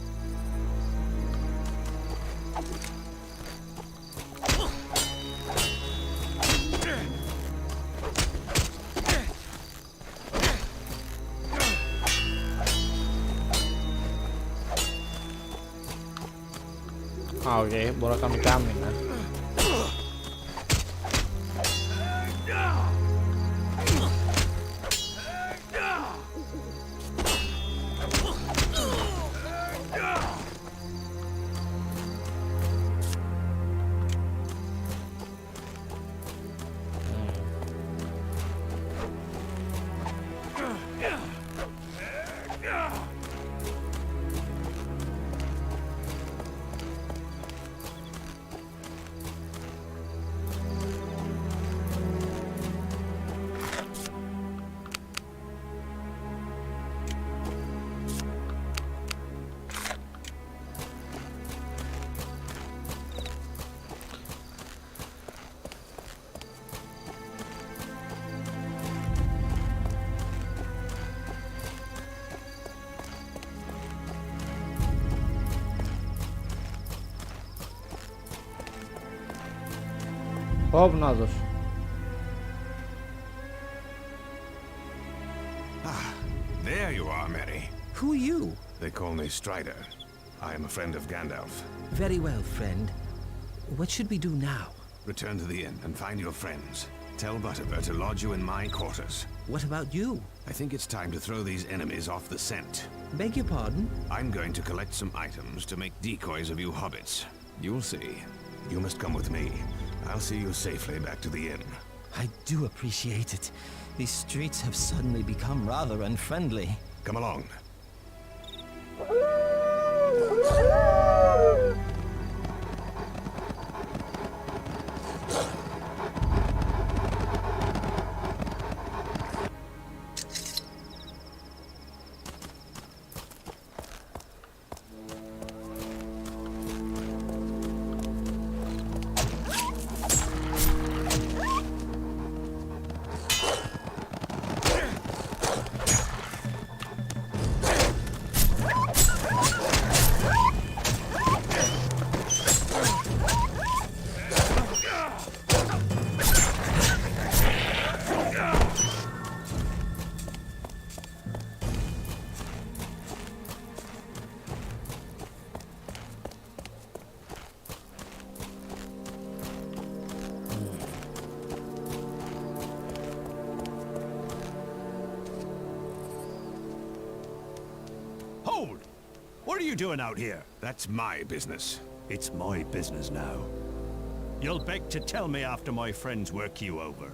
A: Α, οκ, μπορώ να κάνω και άμυνα. Hop, να δώσω.
L: There you are, Mary.
I: Who are you?
L: They call me Strider. I am a friend of Gandalf.
I: Very well, friend. What should we do now?
L: Return to the inn and find your friends. Tell Butterbur to lodge you in my quarters.
I: What about you?
L: I think it's time to throw these enemies off the scent.
I: Beg your pardon?
L: I'm going to collect some items to make decoys of you hobbits. You'll see. You must come with me. I'll see you safely back to the inn.
I: I do appreciate it. These streets have suddenly become rather unfriendly.
L: Come along.
M: Hold! What are you doing out here?
L: That's my business.
M: It's my business now. You'll beg to tell me after my friends work you over.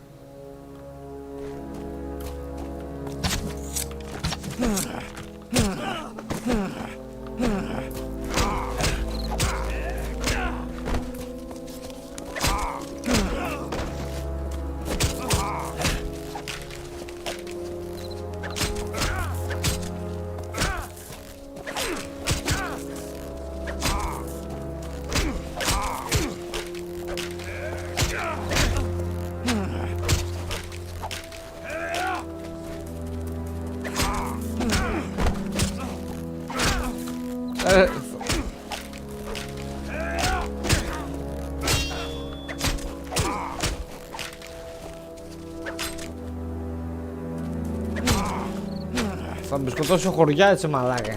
A: Θα με σκοτώσει ο χωριά έτσι μαλάκα.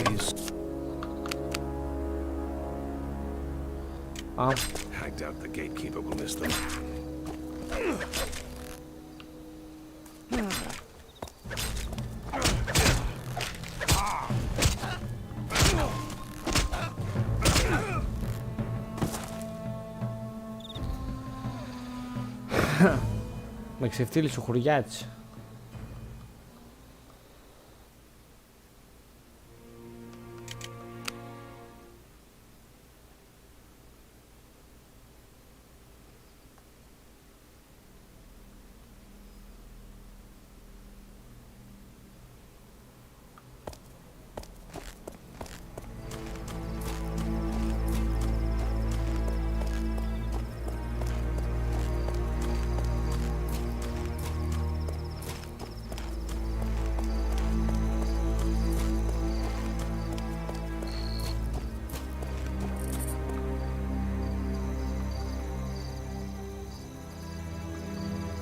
L: I doubt the gatekeeper will miss them.
A: Με ξεφτύλισε ο χωριάτης.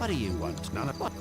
M: What do you want, none of what?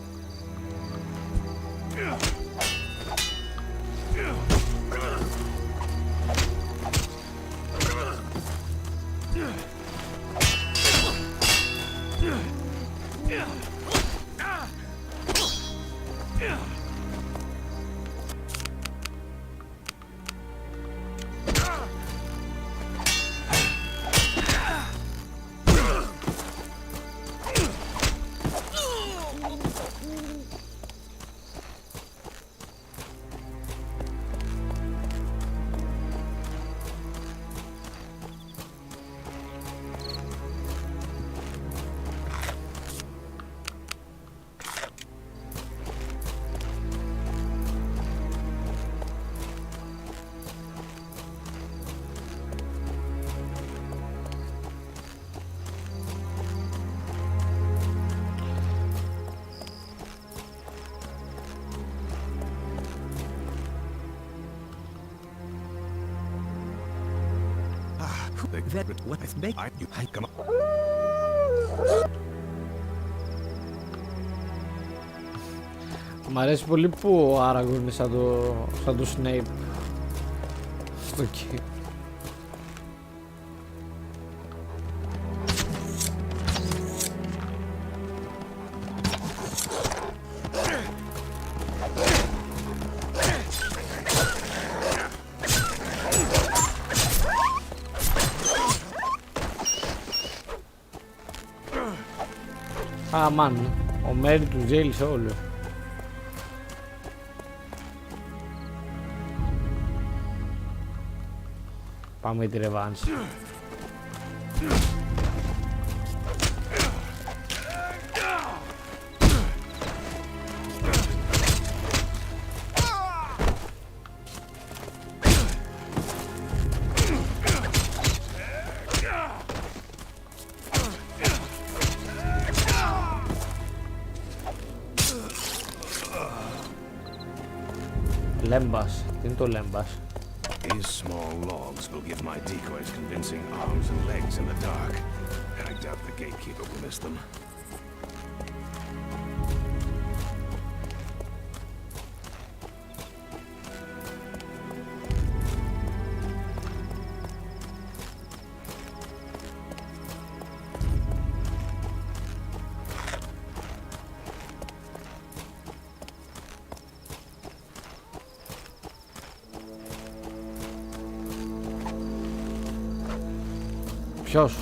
A: Μ' αρέσει πολύ που ο Άραγκορν είναι σαν το Snape στο κύριο. Αμάν, ο Μέρι του ζέλησε όλο. Πάμε τη ρεβάνση. Λέμπας, τι είναι το λέμπας?
L: These small logs will give my decoys convincing arms and legs in the dark. I doubt the gatekeeper will miss them.
A: Ποιος?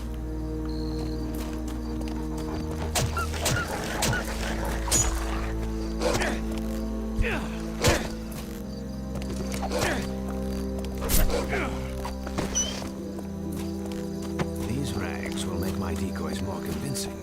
L: These rags will make my decoys more convincing.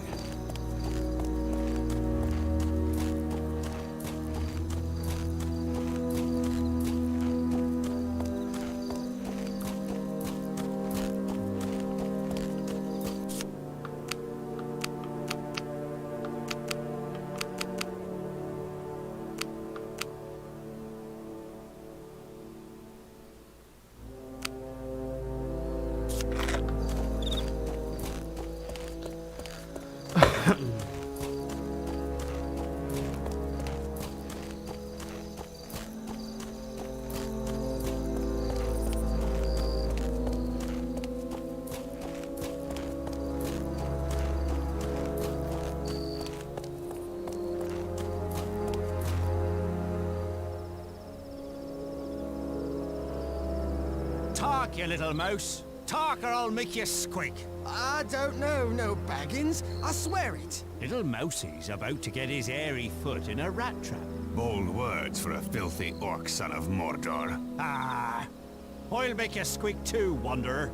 M: Talk, you little mouse. Talk or I'll make you squeak.
G: I don't know, no Baggins. I swear it.
M: Little Mousie's about to get his hairy foot in a rat trap.
L: Bold words for a filthy orc son of Mordor.
M: Ah, I'll make you squeak too, wanderer.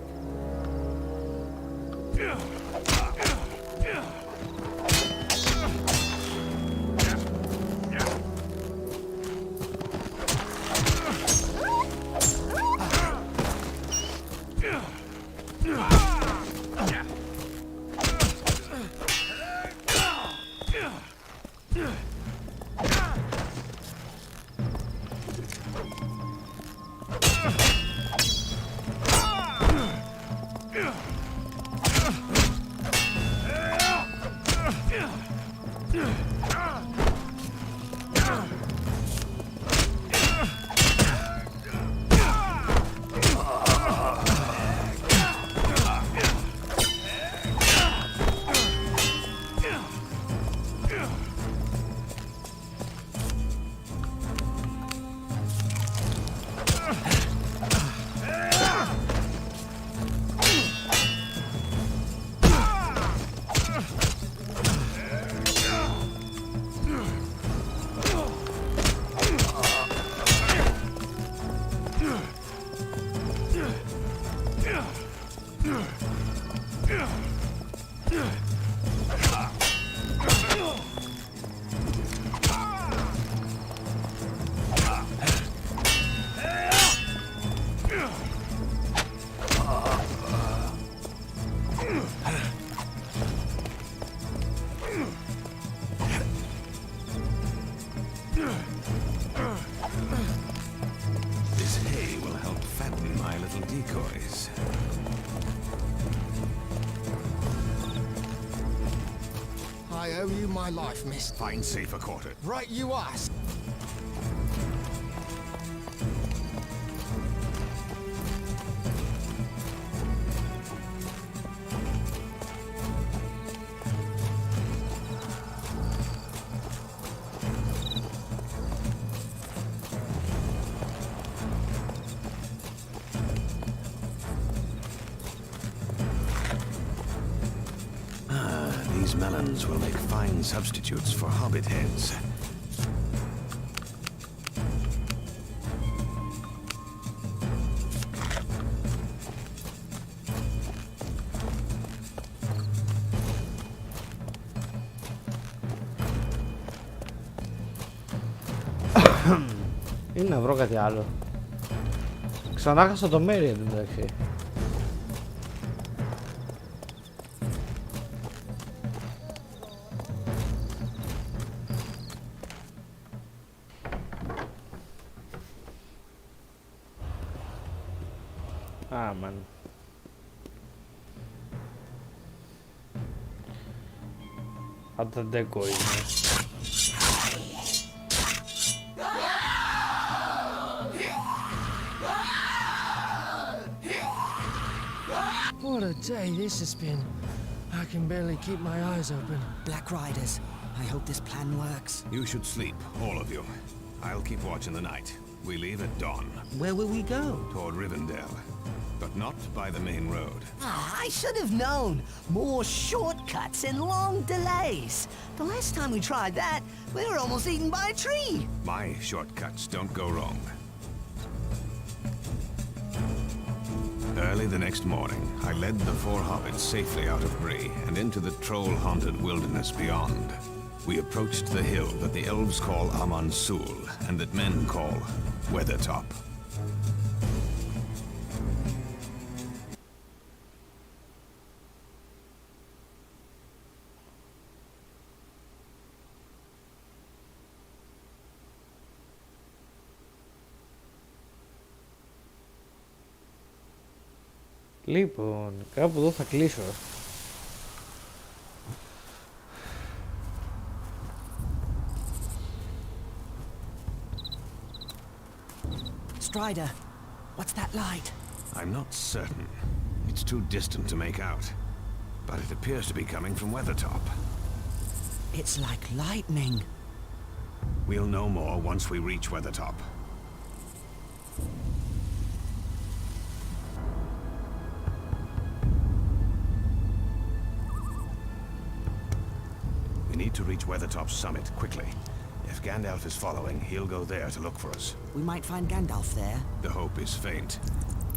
L: boys.
E: I owe you my life, miss.
L: Find safer quarters.
E: Right you are.
L: These melons will make fine substitutes for hobbit heads.
A: Ή να βρω κάτι άλλο. Ξανά χάσα το μέρη εντάξει. Μαν. Ανταντέκο είναι.
E: What a day this has been. I can barely keep my eyes open.
C: Black Riders. I hope this plan works.
L: You should sleep, all of you. I'll keep watch in the night. We leave at dawn.
I: Where will we go?
L: Toward Rivendell. But not by the main road.
F: I should have known. More shortcuts and long delays. The last time we tried that, we were almost eaten by a tree.
L: My shortcuts don't go wrong. Early the next morning, I led the 4 hobbits safely out of Bree and into the troll-haunted wilderness beyond. We approached the hill that the elves call Amansul and that men call Weathertop.
A: Λοιπόν, κάπου εδώ θα κλείσω.
C: Strider, what's that light?
L: I'm not certain. It's too distant to make out. But it appears to be coming from Weathertop.
C: It's like lightning.
L: We'll know more once we reach Weathertop. We need to reach Weathertop's summit quickly. If Gandalf is following, he'll go there to look for us.
C: We might find Gandalf there.
L: The hope is faint,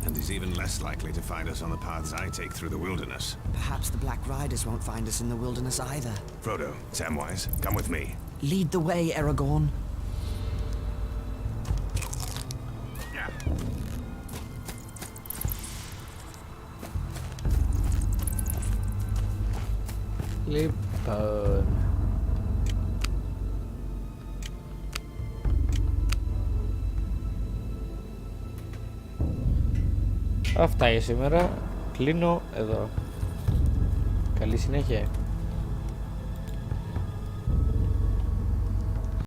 L: and he's even less likely to find us on the paths I take through the wilderness.
C: Perhaps the Black Riders won't find us in the wilderness either.
L: Frodo, Samwise, come with me.
C: Lead the way, Aragorn.
A: Λοιπόν. Αυτά για σήμερα. Κλείνω εδώ. Καλή συνέχεια.